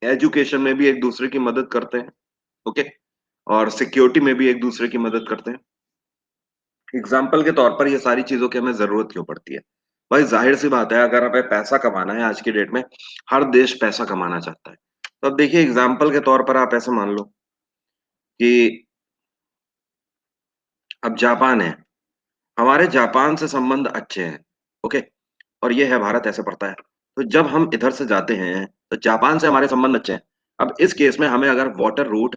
एजुकेशन में भी एक दूसरे की मदद करते हैं, ओके, और सिक्योरिटी में भी एक दूसरे की मदद करते हैं। एग्जाम्पल के तौर पर ये सारी चीजों की हमें जरूरत क्यों पड़ती है? भाई जाहिर सी बात है, अगर हमें पैसा कमाना है आज की डेट में, हर देश पैसा कमाना चाहता है। तो अब देखिए, एग्जाम्पल के तौर पर आप ऐसे मान लो कि अब जापान है, हमारे जापान से संबंध अच्छे हैं, ओके, और ये है भारत ऐसे पड़ता है। तो जब हम इधर से जाते हैं तो जापान से हमारे संबंध अच्छे हैं। अब इस केस में हमें अगर वाटर रूट,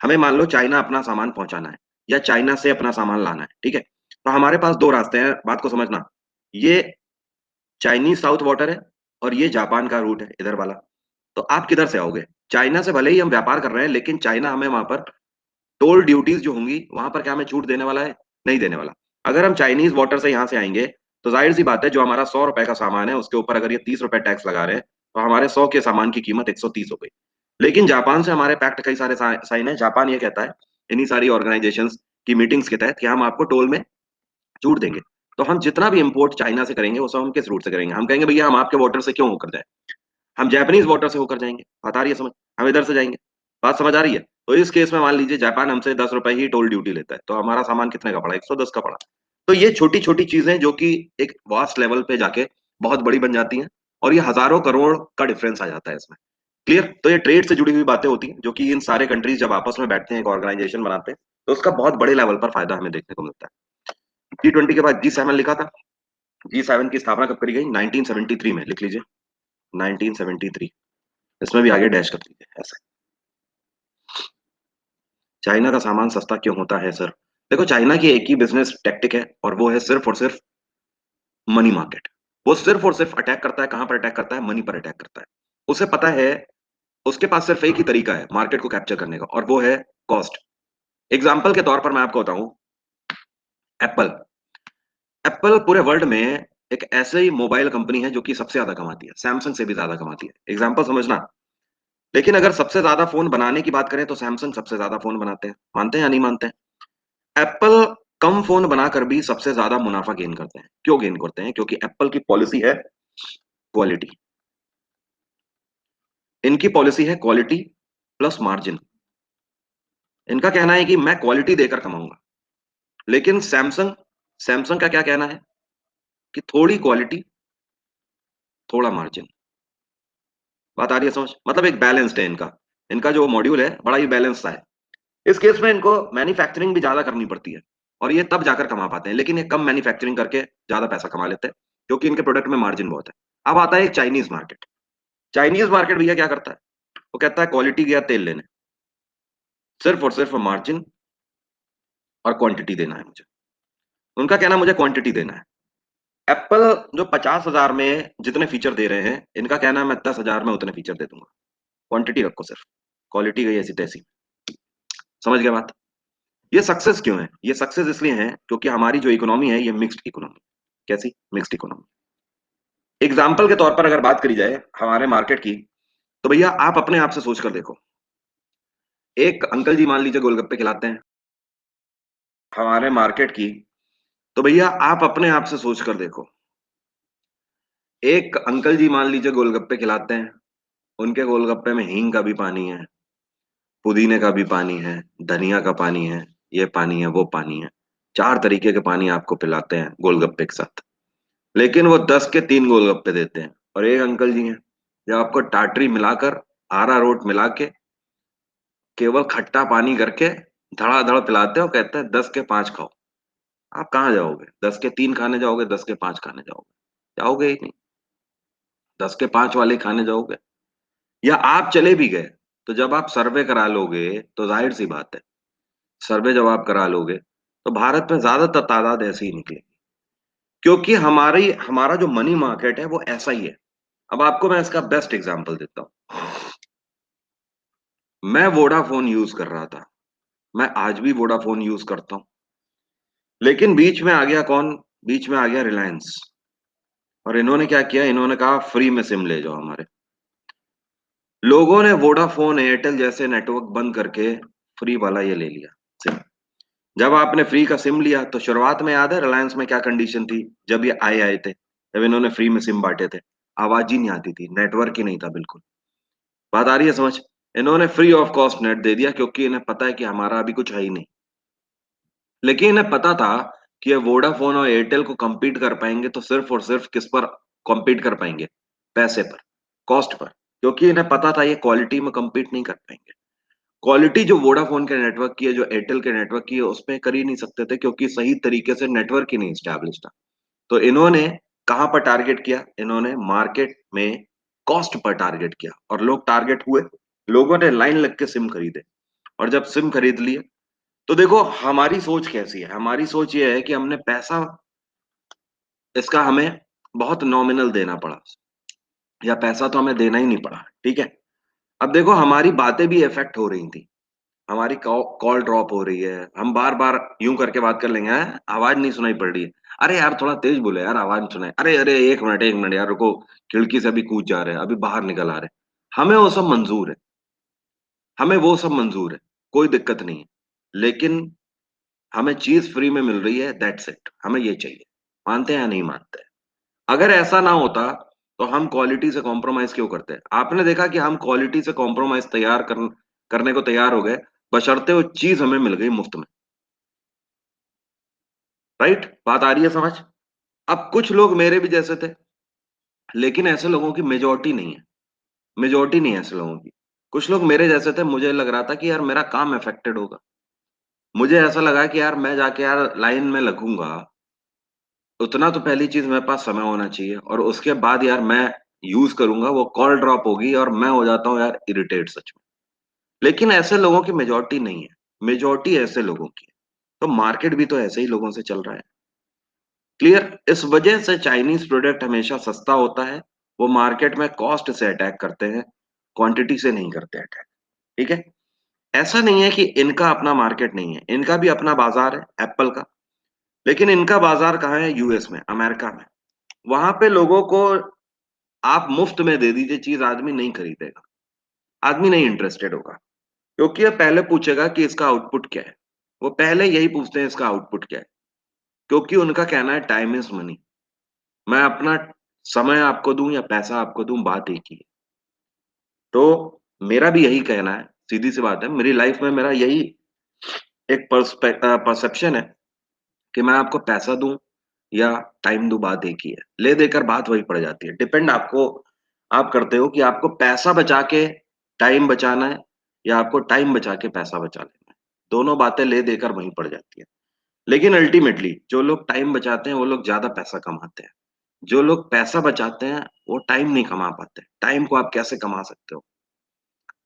हमें मान लो चाइना अपना सामान पहुंचाना है या चाइना से अपना सामान लाना है, ठीक है, तो हमारे पास दो रास्ते हैं, बात को समझना। ये चाइनीज साउथ वाटर है और ये जापान का रूट है इधर वाला। तो आप किधर से आओगे? चाइना से भले ही हम व्यापार कर रहे हैं, लेकिन चाइना हमें वहां पर टोल ड्यूटीज जो होंगी वहां पर क्या हमें छूट देने वाला है? नहीं देने वाला। अगर हम चाइनीज वाटर से यहाँ से आएंगे तो जाहिर सी बात है, जो हमारा 100 रुपए का सामान है उसके ऊपर अगर ये 30 रुपए टैक्स लगा रहे हैं, तो हमारे 100 के सामान की कीमत 130 हो गई। लेकिन जापान से हमारे पैक्ट कई सारे साइन है। जापान ये कहता है इन्हीं सारी ऑर्गेनाइजेशन की मीटिंग्स के तहत कि हम आपको टोल में छूट देंगे। तो हम जितना भी इंपोर्ट चाइना से करेंगे वो सब हम किस रूट से करेंगे? हम कहेंगे भैया हम आपके वाटर से क्यों होकर जाए, हम जापानीज वाटर से होकर जाएंगे। बात आ रही है समझ? हम इधर से जाएंगे। बात समझ आ रही है? तो इस केस में मान लीजिए जापान हमसे 10 रुपए ही टोल ड्यूटी लेता है, तो हमारा सामान कितने का पड़ा? 110 का पड़ा। तो ये छोटी छोटी चीजें जो कि एक वास्ट लेवल पे जाके बहुत बड़ी बन जाती हैं, और ये हजारों करोड़ का डिफरेंस आ जाता है इसमें। क्लियर? तो ये ट्रेड से जुड़ी हुई बातें होती हैं जो कि इन सारे कंट्रीज जब आपस में बैठते हैं, एक ऑर्गेनाइजेशन बनाते हैं, तो उसका बहुत बड़े लेवल पर फायदा हमें देखने को मिलता है। G20 के बाद G7 लिखा था। G7 की स्थापना कब करी गई? 1973 में, लिख लीजिए 1973। इसमें भी आगे डैश कर दीजिए ऐसे। चाइना का सामान सस्ता क्यों होता है सर? देखो, चाइना की एक ही बिजनेस टैक्टिक है और वो है सिर्फ और सिर्फ मनी मार्केट। वो सिर्फ और सिर्फ अटैक करता है, कहां पर अटैक करता है? मनी पर अटैक करता है। उसे पता है, उसके पास सिर्फ एक ही तरीका है मार्केट को कैप्चर करने का, और वो है कॉस्ट। एग्जाम्पल के तौर पर मैं आपको बताऊं, एप्पल। एप्पल पूरे वर्ल्ड में एक ऐसे ही मोबाइल कंपनी है जो कि सबसे ज्यादा कमाती है, सैमसंग से भी ज्यादा कमाती है। एग्जाम्पल समझना। लेकिन अगर सबसे ज्यादा फोन बनाने की बात करें तो सैमसंग सबसे ज्यादा फोन बनाते हैं। मानते हैं या नहीं मानते हैं? एप्पल कम फोन बनाकर भी सबसे ज्यादा मुनाफा गेन करते हैं। क्यों गेन करते हैं? क्योंकि एप्पल की पॉलिसी है क्वालिटी। इनकी पॉलिसी है क्वालिटी प्लस मार्जिन। इनका कहना है कि मैं क्वालिटी देकर कमाऊंगा। लेकिन सैमसंग, सैमसंग का क्या कहना है कि थोड़ी क्वालिटी, थोड़ा मार्जिन। बात आ रही है समझ? मतलब एक बैलेंस्ड है इनका। इनका जो मॉड्यूल है बड़ा ही बैलेंस सा है। इस केस में इनको मैन्युफैक्चरिंग भी ज्यादा करनी पड़ती है, और ये तब जाकर कमा पाते हैं। लेकिन ये कम मैन्युफैक्चरिंग करके ज्यादा पैसा कमा लेते हैं, क्योंकि इनके प्रोडक्ट में मार्जिन बहुत है। अब आता है एक चाइनीज मार्केट। चाइनीज मार्केट भैया क्या करता है? वो कहता है क्वालिटी गया तेल लेने, सिर्फ और सिर्फ मार्जिन और क्वांटिटी देना है मुझे। उनका कहना मुझे क्वांटिटी देना है। एप्पल जो 50,000 में जितने फीचर दे रहे हैं, इनका कहना है मैं 10,000 में उतने फीचर दे दूंगा। क्वांटिटी रखो सिर्फ, क्वालिटी गई ऐसी तैसी। समझ गए बात? ये सक्सेस क्यों है? ये सक्सेस इसलिए है क्योंकि हमारी जो इकोनॉमी है ये मिक्स्ड इकोनॉमी। कैसी मिक्स्ड इकोनॉमी? एग्जाम्पल के तौर पर अगर बात करी जाए हमारे मार्केट की, तो भैया आप अपने आप से सोच कर देखो। एक अंकल जी मान लीजिए गोलगप्पे खिलाते हैं हमारे मार्केट की, तो भैया आप अपने आप से सोच कर देखो। एक अंकल जी मान लीजिए गोलगप्पे खिलाते हैं, उनके गोलगप्पे में हींग का भी पानी है, पुदीने का भी पानी है, धनिया का पानी है, ये पानी है, वो पानी है। 4 तरीके के पानी आपको पिलाते हैं गोलगप्पे के साथ। लेकिन वो 10 के 3 गोलगप्पे देते हैं। और एक अंकल जी हैं जो आपको टाटरी मिलाकर, आरा रोट मिला के, केवल खट्टा पानी करके धड़ाधड़ पिलाते हैं और कहते हैं 10 के 5 खाओ। आप कहाँ जाओगे? 10 के 3 खाने जाओगे, 10 के 5 खाने जाओगे? जाओगे ही नहीं। 10 के 5 वाले खाने जाओगे। या आप चले भी गए तो जब आप सर्वे करा लोगे तो जाहिर सी बात है, सर्वे जब आप करा लोगे तो भारत में ज्यादातर तादाद ऐसी ही निकलेगी। क्योंकि हमारी हमारा जो मनी मार्केट है वो ऐसा ही है। अब आपको मैं इसका बेस्ट एग्जांपल देता हूँ। मैं वोडाफोन यूज कर रहा था, मैं आज भी वोडाफोन यूज करता हूं। लेकिन बीच में आ गया कौन? बीच में आ गया रिलायंस। और इन्होंने क्या किया? इन्होंने कहा फ्री में सिम ले जाओ हमारे। लोगों ने वोडाफोन एयरटेल जैसे नेटवर्क बंद करके फ्री वाला ये ले लिया सिम। जब आपने फ्री का सिम लिया तो शुरुआत में याद है रिलायंस में क्या कंडीशन थी? जब ये आए आए थे, जब इन्होंने फ्री में सिम बांटे थे, आवाज ही नहीं आती थी, नेटवर्क ही नहीं था बिल्कुल। बात आ रही है समझ? इन्होंने फ्री ऑफ कॉस्ट नेट दे दिया क्योंकि इन्हें पता है कि हमारा अभी कुछ है ही नहीं। लेकिन इन्हें पता था कि ये वोडाफोन और एयरटेल को compete कर पाएँगे तो सिर्फ़ और सिर्फ़ किस पर compete कर पाएँगे? पैसे पर, कॉस्ट पर। क्योंकि इन्हें पता था ये क्वालिटी में compete नहीं कर पाएँगे। क्वालिटी जो वोडाफोन के नेटवर्क की है, जो एयरटेल के नेटवर्क की है, उसमें कर ही नहीं सकते थे क्योंकि सही तरीके से नेटवर्क ही नहीं एस्टेब्लिश था। तो इन्होंने कहाँ पर टारगेट किया? इन्होंने मार्केट में कॉस्ट पर टारगेट किया और लोग टारगेट हुए। लोगों ने लाइन लग के सिम खरीदे और जब सिम खरीद लिए तो देखो हमारी सोच कैसी है? हमारी सोच ये है कि हमने पैसा इसका हमें बहुत नॉमिनल देना पड़ा या पैसा तो हमें देना ही नहीं पड़ा, ठीक है? अब देखो हमारी बातें भी इफ़ेक्ट हो रही थी। हमारी कॉल ड्रॉप हो रही है। हम बार-बार यूँ करके बात कर लेंगे, हैं? आवाज़ नहीं सुनाई पड़ रही है। अरे यार थोड़ा तेज़ बोलो यार, आवाज़ नहीं सुनाई अरे, अरे 1 मिनट यार रुको, खिड़की से अभी कूद जा रहे हैं, अभी बाहर निकल आ रहे हैं। हमें वो सब मंज़ूर है, हमें वो सब मंज़ूर है, कोई दिक्कत नहीं है। लेकिन हमें चीज़ फ्री में मिल रही है दैट्स इट, हमें ये चाहिए। मानते हैं या नहीं मानते हैं? अगर ऐसा ना होता, तो हम क्वालिटी से कॉम्प्रोमाइज़ क्यों करते? आपने देखा कि हम क्वालिटी से कॉम्प्रोमाइज़ तैयार करने को तैयार हो गए, बशर्ते वो चीज़ हमें मिल गई मुफ्त में, राइट? बात आ रही है समझ? अब कुछ लोग मेरे भी जैसे थे, लेकिन ऐसे लोगों की मेजॉरिटी नहीं है ऐसे लोगों की। कुछ लोग मेरे जैसे थे, मुझे लग रहा था कि यार मेरा काम अफ़ेक्टेड होगा। मुझे ऐसा लगा कि यार मैं जाके यार लाइन में लगूँगा, उतना तो पहली चीज़ मेरे पास समय होना चाहिए और उसके बाद यार मैं यूज़ करूँगा, वो कॉल ड्रॉप होगी और मैं हो जाता हूँ यार इरिटेट सच में। लेकिन ऐसे लोगों की मेजॉरिटी नहीं है, मेजॉरिटी ऐसे लोगों की है। तो मार्केट भी तो ऐसे ही लोगों से चल रहा है। क्लियर? इस वजह से चाइनीज़ प्रोडक्ट हमेशा सस्ता होता है, वो मार्केट में कॉस्ट से अटैक करते हैं, क्वांटिटी से नहीं करते अटैक, ठीक है? ऐसा नहीं है कि इनका अपना मार्केट नहीं है, इनका भी अपना बाज़ार है एप्पल का, लेकिन इनका बाज़ार कहाँ है? यूएस में, अमेरिका में। वहाँ पे लोगों को आप मुफ्त में दे दीजिए चीज़, आदमी नहीं खरीदेगा, आदमी नहीं इंटरेस्टेड होगा, क्योंकि ये पहले पूछेगा कि इसका आउटपुट क्या है? वो पहले यही पूछते हैं इसका आउटपुट क्या है? क्योंकि उनका कहना है टाइम इज़ मनी। मैं अपना समय आपको दूँ या पैसा आपको दूँ, बात एक ही है। तो मेरा भी यही कहना है, सीधी-सी बात है, मेरी लाइफ़ में मेरा यही एक परसेप्शन है कि मैं आपको पैसा दूँ या टाइम दूँ, बात एक ही है। ले देकर बात वही पड़ जाती है। डिपेंड आप करते हो कि आपको पैसा बचा के टाइम बचाना है या आपको टाइम बचा के पैसा बचा लेना है। दोनों बातें ले देकर वहीं पड़ जाती हैं। लेकिन अल्टीमेटली जो लोग टाइम बचाते हैं, वो लोग ज़्यादा पैसा कमाते हैं। जो लोग पैसा बचाते हैं, वो टाइम नहीं कमा पाते। टाइम को आप कैसे कमा सकते हो?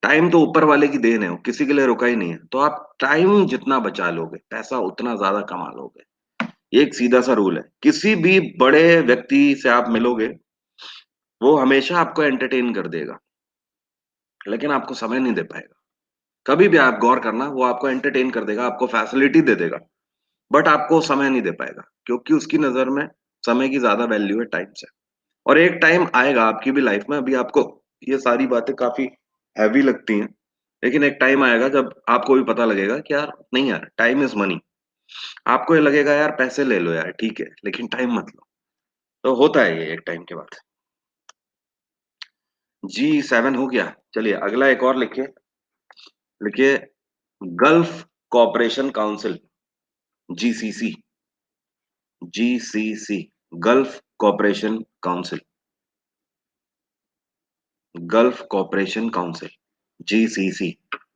टाइम तो ऊपर वाले की देन है, वो किसी के लिए रुका ही नहीं है। तो आप टाइम जितना बचा लोगे, पैसा उतना ज़्यादा कमा लोगे। ये एक सीधा-सा रूल है। किसी भी बड़े व्यक्ति से आप मिलोगे, वो हमेशा आपको एंटरटेन कर देगा, लेकिन आपको समय नहीं दे पाएगा। कभी भी आप गौर करना, वो आपको एंटरटेन कर देगा, आपको फैसिलिटी दे देगा, बट आपको समय नहीं दे पाएगा, क्योंकि उसकी नज़र में समय की ज़्यादा वैल्यू है टाइम से। और एक टाइम आएगा आपकी भी लाइफ में, अभी आपको ये सारी बातें काफ़ी हेवी लगती हैं, लेकिन एक टाइम आएगा जब आपको भी पता लगेगा कि यार नहीं यार, टाइम इज़ मनी। आपको ये लगेगा यार पैसे ले लो यार, ठीक है, लेकिन टाइम मत लो। तो होता है ये एक टाइम के बाद। G7 हो गया। चलिए अगला एक और लिखिए gulf cooperation council, GCC, GCC, gulf cooperation council, gulf cooperation council, GCC.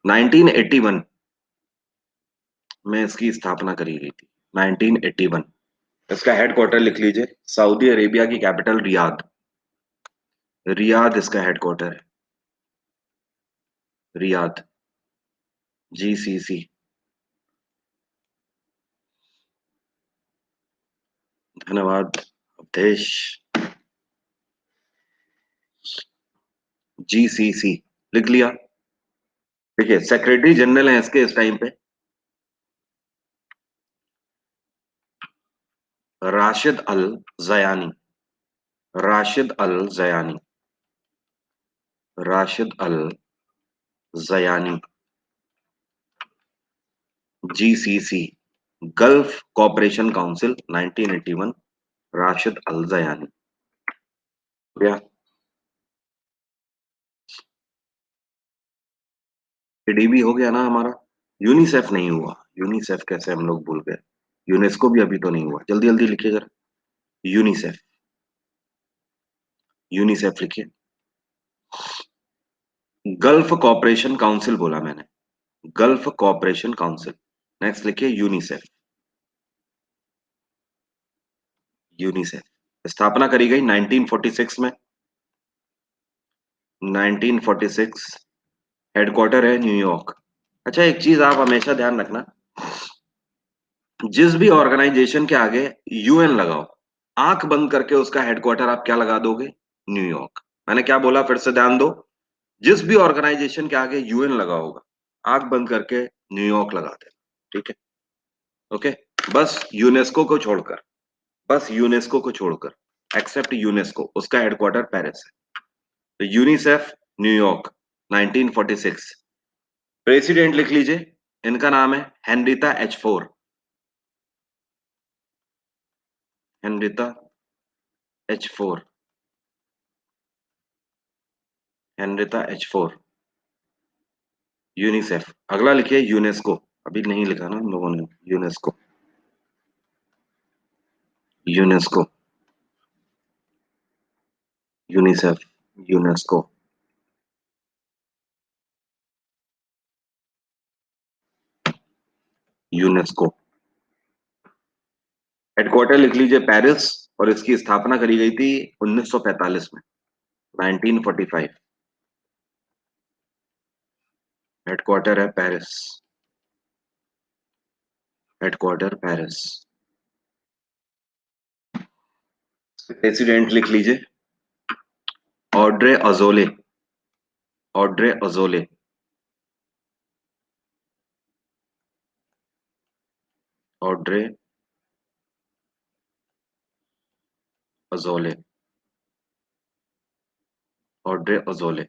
1981 में इसकी स्थापना करी गई थी। 1981। इसका हेडक्वार्टर लिख लीजिए, सऊदी अरेबिया की कैपिटल रियाद। रियाद इसका हेडक्वार्टर है, रियाद। जीसीसी। धन्यवाद अवधेश। जीसीसी लिख लिया। देखिए सेक्रेटरी जनरल है इसके इस टाइम पे Rashid Al Zayani, Rashid Al Zayani, Rashid Al Zayani, GCC. Gulf Cooperation Council 1981, Rashid Al Zayani. या एडीबी हो गया ना हमारा। यूनिसेफ नहीं हुआ, यूनिसेफ कैसे हम लोग भूल गए। यूनेस्को भी अभी तो नहीं हुआ, जल्दी जल्दी लिखिए जरा। यूनिसेफ, यूनिसेफ लिखिए। गल्फ कॉपरेशन काउंसिल बोला मैंने, गल्फ कॉपरेशन काउंसिल। नेक्स्ट लिखिए यूनिसेफ। यूनिसेफ स्थापना करी गई 1946 में। 1946, हेडक्वार्टर है न्यूयॉर्क। अच्छा, एक चीज आप हमेशा ध्यान रखना, जिस भी ऑर्गेनाइजेशन के आगे यूएन लगाओ, आंख बंद करके उसका हेडक्वार्टर आप क्या लगा दोगे? न्यूयॉर्क। मैंने क्या बोला, फिर से ध्यान दो। जिस भी ऑर्गेनाइजेशन के आगे यूएन लगा होगा, आंख बंद करके न्यूयॉर्क लगा देना। ठीक है? ओके। बस यूनेस्को को छोड़कर, बस यूनेस्को को छोड़कर, एक्सेप्ट यूनेस्को, उसका हेडक्वार्टर पेरिस है। तो यूनिसेफ न्यूयॉर्क 1946। प्रेसिडेंट लिख लीजिए, इनका नाम है Henrietta H4। Henrietta H4, Henrietta H4। UNICEF. अगला लिखिए यूनेस्को, अभी नहीं लिखा ना हम लोगों ने। UNESCO, UNESCO, UNICEF, UNESCO. UNESCO headquarter लिख लीजिए पेरिस, और इसकी स्थापना करी गई थी 1945 में, 1945। हेडक्वार्टर है पेरिस, हेडक्वार्टर पेरिस। प्रेसिडेंट लिख लीजिए Audrey Azoulay, Audrey Azoulay, Audrey Azoulay, Audrey Azoulay.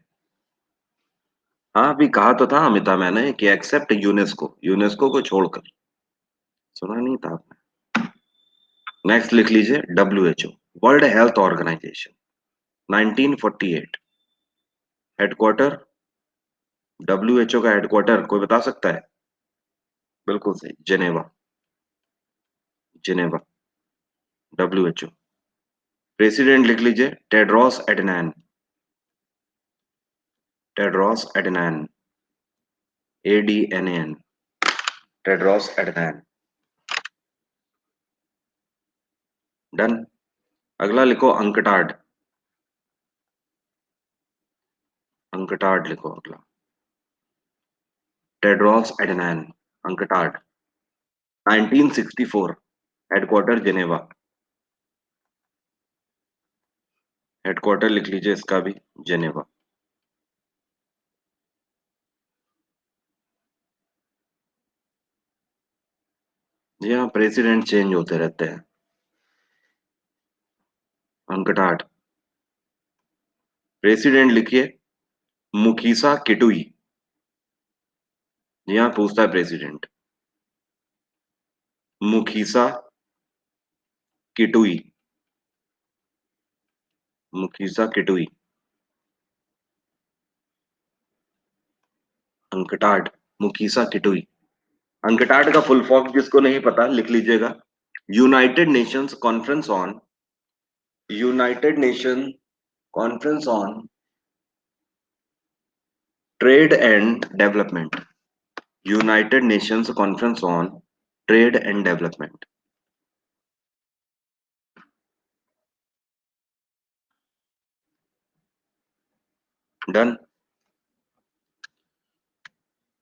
हाँ, अभी कहा तो था अमिता मैंने कि एक्सेप्ट यूनेस्को, यूनेस्को को छोड़कर। सुना नहीं था आपने? नेक्स्ट लिख लीजिए WHO, world health organisation 1948। Headquarter, WHO का हेडक्वार्टर कोई बता सकता है? बिल्कुल सही, जेनेवा, जेनेवा, WHO। प्रेसिडेंट लिख लीजिए Tedros Adnan, Tedros Adnan, ADNAN, Tedros Adnan. Done. अगला लिखो अंकटाड, अंकटाड लिखो अगला। Tedros Adnan, UNCTAD. 1964, headquarter Geneva. Headquarter लिख लीजिए इसका भी, जेनेवा। जी हाँ, प्रेसिडेंट चेंज होते रहते हैं। अंकटाड। प्रेसिडेंट लिखिए मुखीसा किटुई। जी हाँ, पूछता है president. Mukhisa Kituyi, Mukhisa Kituyi. UNCTAD, Mukhisa Kituyi. UNCTAD का फुल फॉर्म जिसको नहीं पता लिख लीजिएगा, United Nations conference on, United Nation conference on trade and development, United Nations conference on trade and development. Done.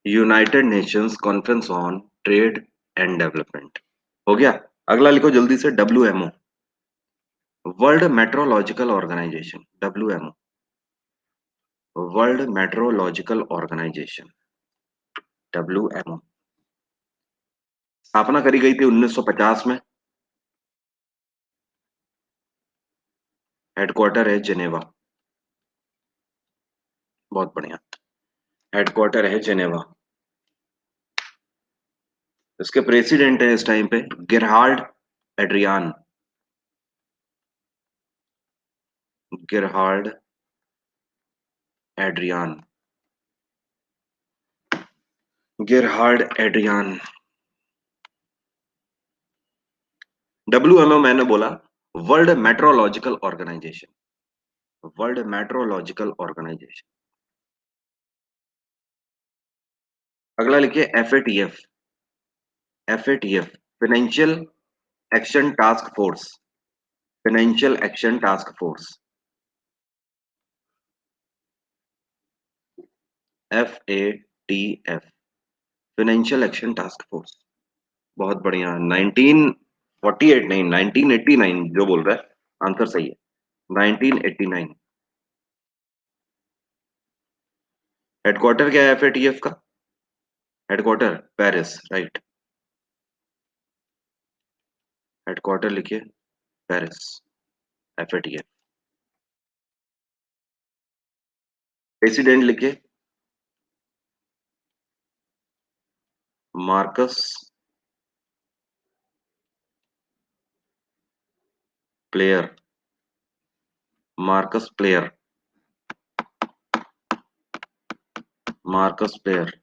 United Nations conference on trade and development हो गया। अगला लिखो जल्दी से, WMO, world meteorological organisation, WMO, world meteorological organisation, WMO। स्थापना करी गई थी 1950 में। हेडक्वार्टर है जेनेवा। बहुत बढ़िया, हेडक्वार्टर है जेनेवा। इसके प्रेसिडेंट है इस टाइम पे Gerhard Adrian. Gerhard Adrian. Gerhard Adrian. WMO मैंने बोला, world meteorological organisation. World meteorological organisation. अगला लिखिए FATF। FATF financial action task force. Financial action task force. FATF financial action task force. बहुत बढ़िया। 1948 नहीं, 1989 जो बोल रहा है आंसर सही है। 1989। हेडक्वार्टर क्या है FATF का? Headquarter Paris, right. हेडक्वार्टर लिखिए पेरिस। FATF। प्रेसिडेंट लिखिए Marcus player. Marcus player. Marcus player.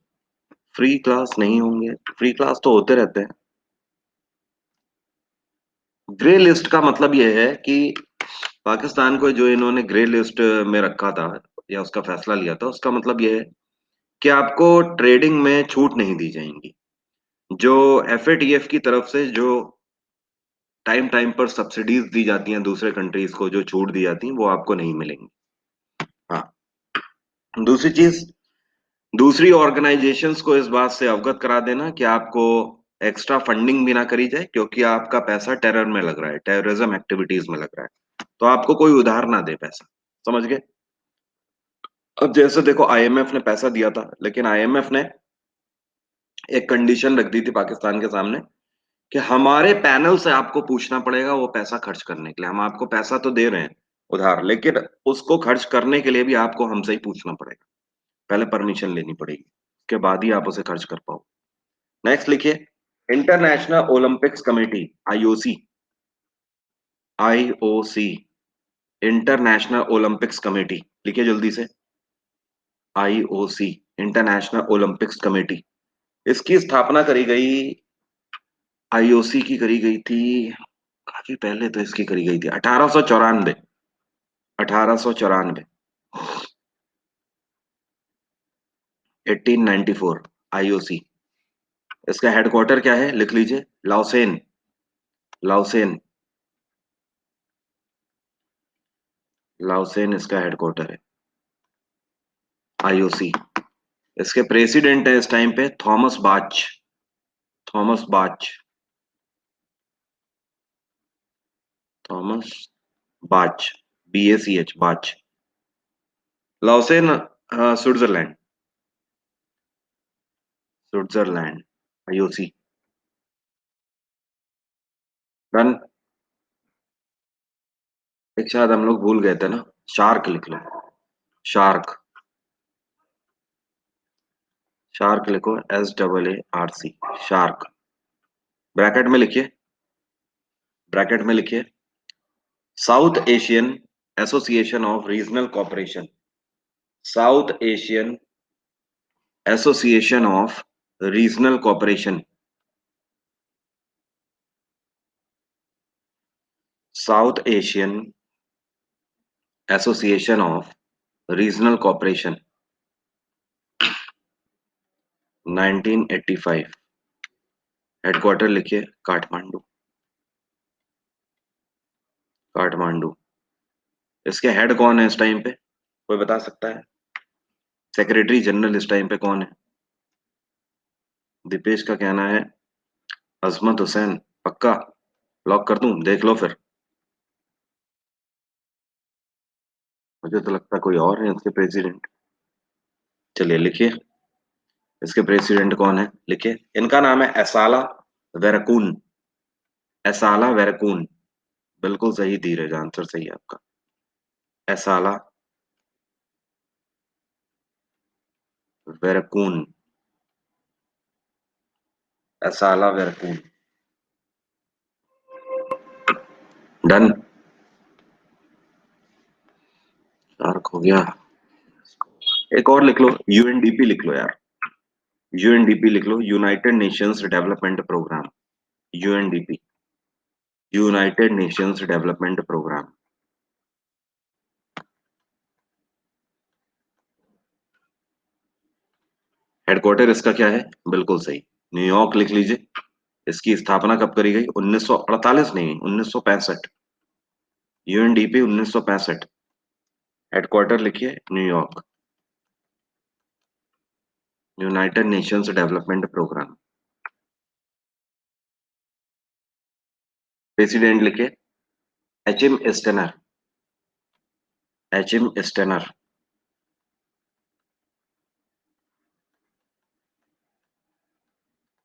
Free class नहीं होंगे, फ्री क्लास तो होते रहते हैं। ग्रे लिस्ट का मतलब यह है कि पाकिस्तान को जो इन्होंने ग्रे लिस्ट में रखा था या उसका फैसला लिया था, उसका मतलब यह है कि आपको ट्रेडिंग में छूट नहीं दी जाएंगी। जो FATF की तरफ से जो टाइम टाइम पर सब्सिडीज दी जाती हैं दूसरे कंट्रीज को, जो छूट दी जाती हैं, वो आपको नहीं मिलेंगी। हाँ। दूसरी चीज, दूसरी ऑर्गेनाइजेशंस को इस बात से अवगत करा देना कि आपको एक्स्ट्रा फंडिंग भी ना करी जाए, क्योंकि आपका पैसा टेरर में लग रहा है, टेररिज्म एक्टिविटीज में लग रहा है, तो आपको कोई उधार ना दे पैसा। समझ गए? अब जैसे देखो, IMF ने पैसा दिया था, लेकिन IMF ने एक कंडीशन रख दी थी पाकिस्तान के सामने कि हमारे पैनल से आपको पूछना पड़ेगा वो पैसा खर्च करने के लिए। हम आपको पैसा तो दे रहे हैं उधार, लेकिन उसको खर्च करने के लिए भी आपको हमसे ही पूछना पड़ेगा। पहले परमिशन लेनी पड़ेगी, उसके बाद ही आप उसे खर्च कर पाओ। नेक्स्ट लिखिए international Olympics committee, IOC। IOC international Olympics committee, लिखिए जल्दी से। IOC international Olympics committee. इसकी स्थापना करी गई, IOC की करी गई थी काफी पहले, तो इसकी करी गई थी 1894। 1894। 1894। IOC। इसका हेडक्वार्टर क्या है, लिख लीजिए, लाओसेन। लाओसेन। लाओसेन इसका हेडक्वार्टर है, IOC। इसके प्रेसिडेंट है इस टाइम पे थॉमस बाच। थॉमस बाच। थॉमस बाच। BACH बाच। लाओसेन स्विट्जरलैंड। स्विट्जरलैंड। IOC। डन। एक शायद हम लोग भूल गए थे ना, शार्क लिख लो। शार्क। शार्क लिखो, SAARC। शार्क। ब्रैकेट में लिखिए, ब्रैकेट में लिखिए South Asian association of regional cooperation. South Asian association of regional cooperation. South Asian association of regional cooperation. 1985। Headquarter लिखिए काठमांडू। काठमांडू। इसके हेड कौन है इस टाइम पे, कोई बता सकता है? सेक्रेटरी जनरल इस टाइम पे कौन है? दीपेश का कहना है अजमत हुसैन। पक्का लॉक कर दूं, देख लो फिर। मुझे तो लगता है कोई और है इसके प्रेसिडेंट। चलिए लिखिए, इसके प्रेसिडेंट कौन है, लिखिए। इनका नाम है एसाला वेरकून। एसाला वेरकून। बिल्कुल सही धीरज, आंसर सही है आपका। एसाला वेरकून। असाला वेरकून। डन। यार हो गया। एक और लिख लो, यूएनडीपी लिख लो यार। यूएनडीपी लिख लो, United Nations Development Programme. UNDP, United Nations Development Programme. Headquarter इसका क्या है? बिल्कुल सही, न्यूयॉर्क लिख लीजिए। इसकी स्थापना कब करी गई? 1948 नहीं, 1965। यूएनडीपी 1965। हेडक्वार्टर लिखिए New York. United Nations Development Programme. President लिखिए H M Steiner. H M Steiner.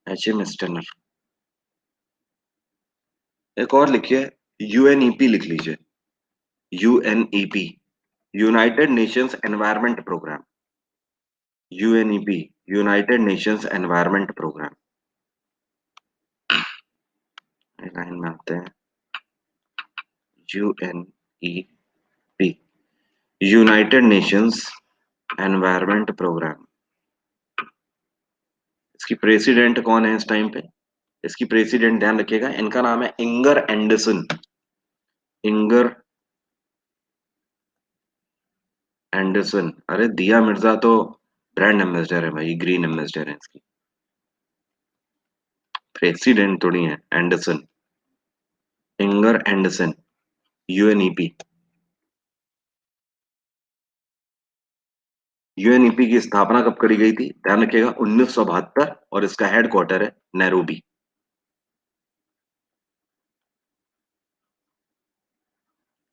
H M Steiner. एक और लिखिए, यूएनईपी लिख लीजिए। UNEP, United Nations environment Programme. UNEP, United Nations environment Programme. Line में आते हैं, UNEP, United Nations environment Programme. इसकी प्रेसिडेंट कौन है इस टाइम पे? इसकी प्रेसिडेंट, ध्यान रखिएगा, इनका नाम है इंगर एंडरसन। Inger Anderson. अरे दिया मिर्जा तो ब्रांड एम्बेसडर है भाई, ग्रीन एम्बेसडर है इसकी। प्रेसिडेंट थोड़ी है Anderson. Inger Anderson. UNEP. UNEP की स्थापना कब करी गई थी? ध्यान रखिएगा 1972, और इसका हेडक्वार्टर है नैरोबी।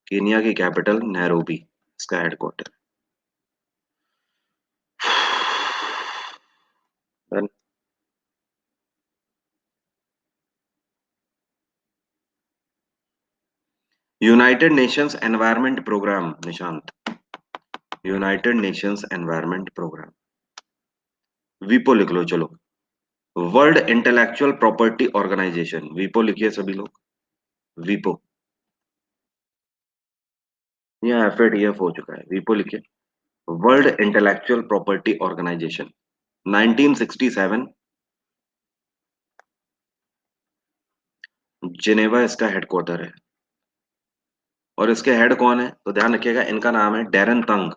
केनिया की कैपिटल नैरोबी, इसका headquarter. United Nations environment programme, Nishant. United Nations environment programme. वीपो लिख लो, चलो। वर्ल्ड इंटेलेक्चुअल प्रॉपर्टी ऑर्गेनाइजेशन, वीपो लिखिए सभी लोग। वीपो। ये एफएटीएफ हो चुका है, वीपो लिखिए। World intellectual property organisation, 1967। Geneva इसका हेडक्वार्टर है। और इसके हेड कौन है? तो ध्यान रखिएगा, इनका नाम है डैरन तंग।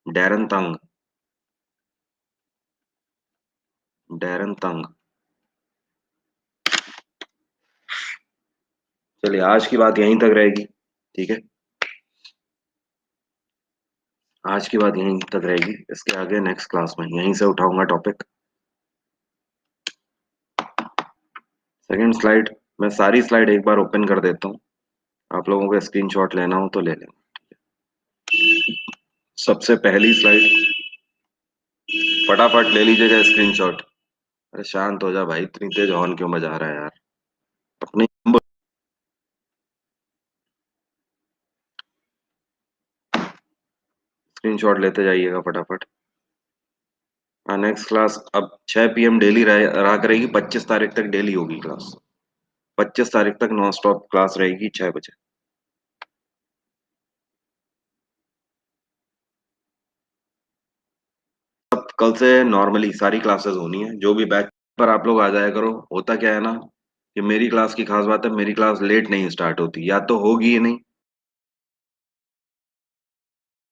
डैरन तंग। डैरन तंग। चलिए, आज की बात यहीं तक रहेगी, ठीक है। आज की बात यहीं तक रहेगी, इसके आगे नेक्स्ट क्लास में यहीं से उठाऊंगा टॉपिक। सेकंड स्लाइड, मैं सारी स्लाइड एक बार ओपन कर देता हूँ, आप लोगों को स्क्रीनशॉट लेना हो तो ले लेना। सबसे पहली स्लाइड, फटाफट ले लीजिएगा स्क्रीनशॉट। अरे शांत हो जा भाई, इतनी तेज हॉर्न क्यों बजा रहा है यार? अपनी स्क्रीनशॉट लेते जाइएगा फटाफट। हाँ, नेक्स्ट क्लास अब 6 PM डेली रहा करेगी, 25 तारीख तक डेली होगी क्लास। 25 तारीख तक नॉन स्टॉप क्लास रहेगी 6 बजे। अब कल से नॉर्मली सारी क्लासेस होनी है, जो भी बैच पर आप लोग आ जाया करो। होता क्या है ना, कि मेरी क्लास की खास बात है, मेरी क्लास लेट नहीं स्टार्ट होती, या तो होगी ही नहीं,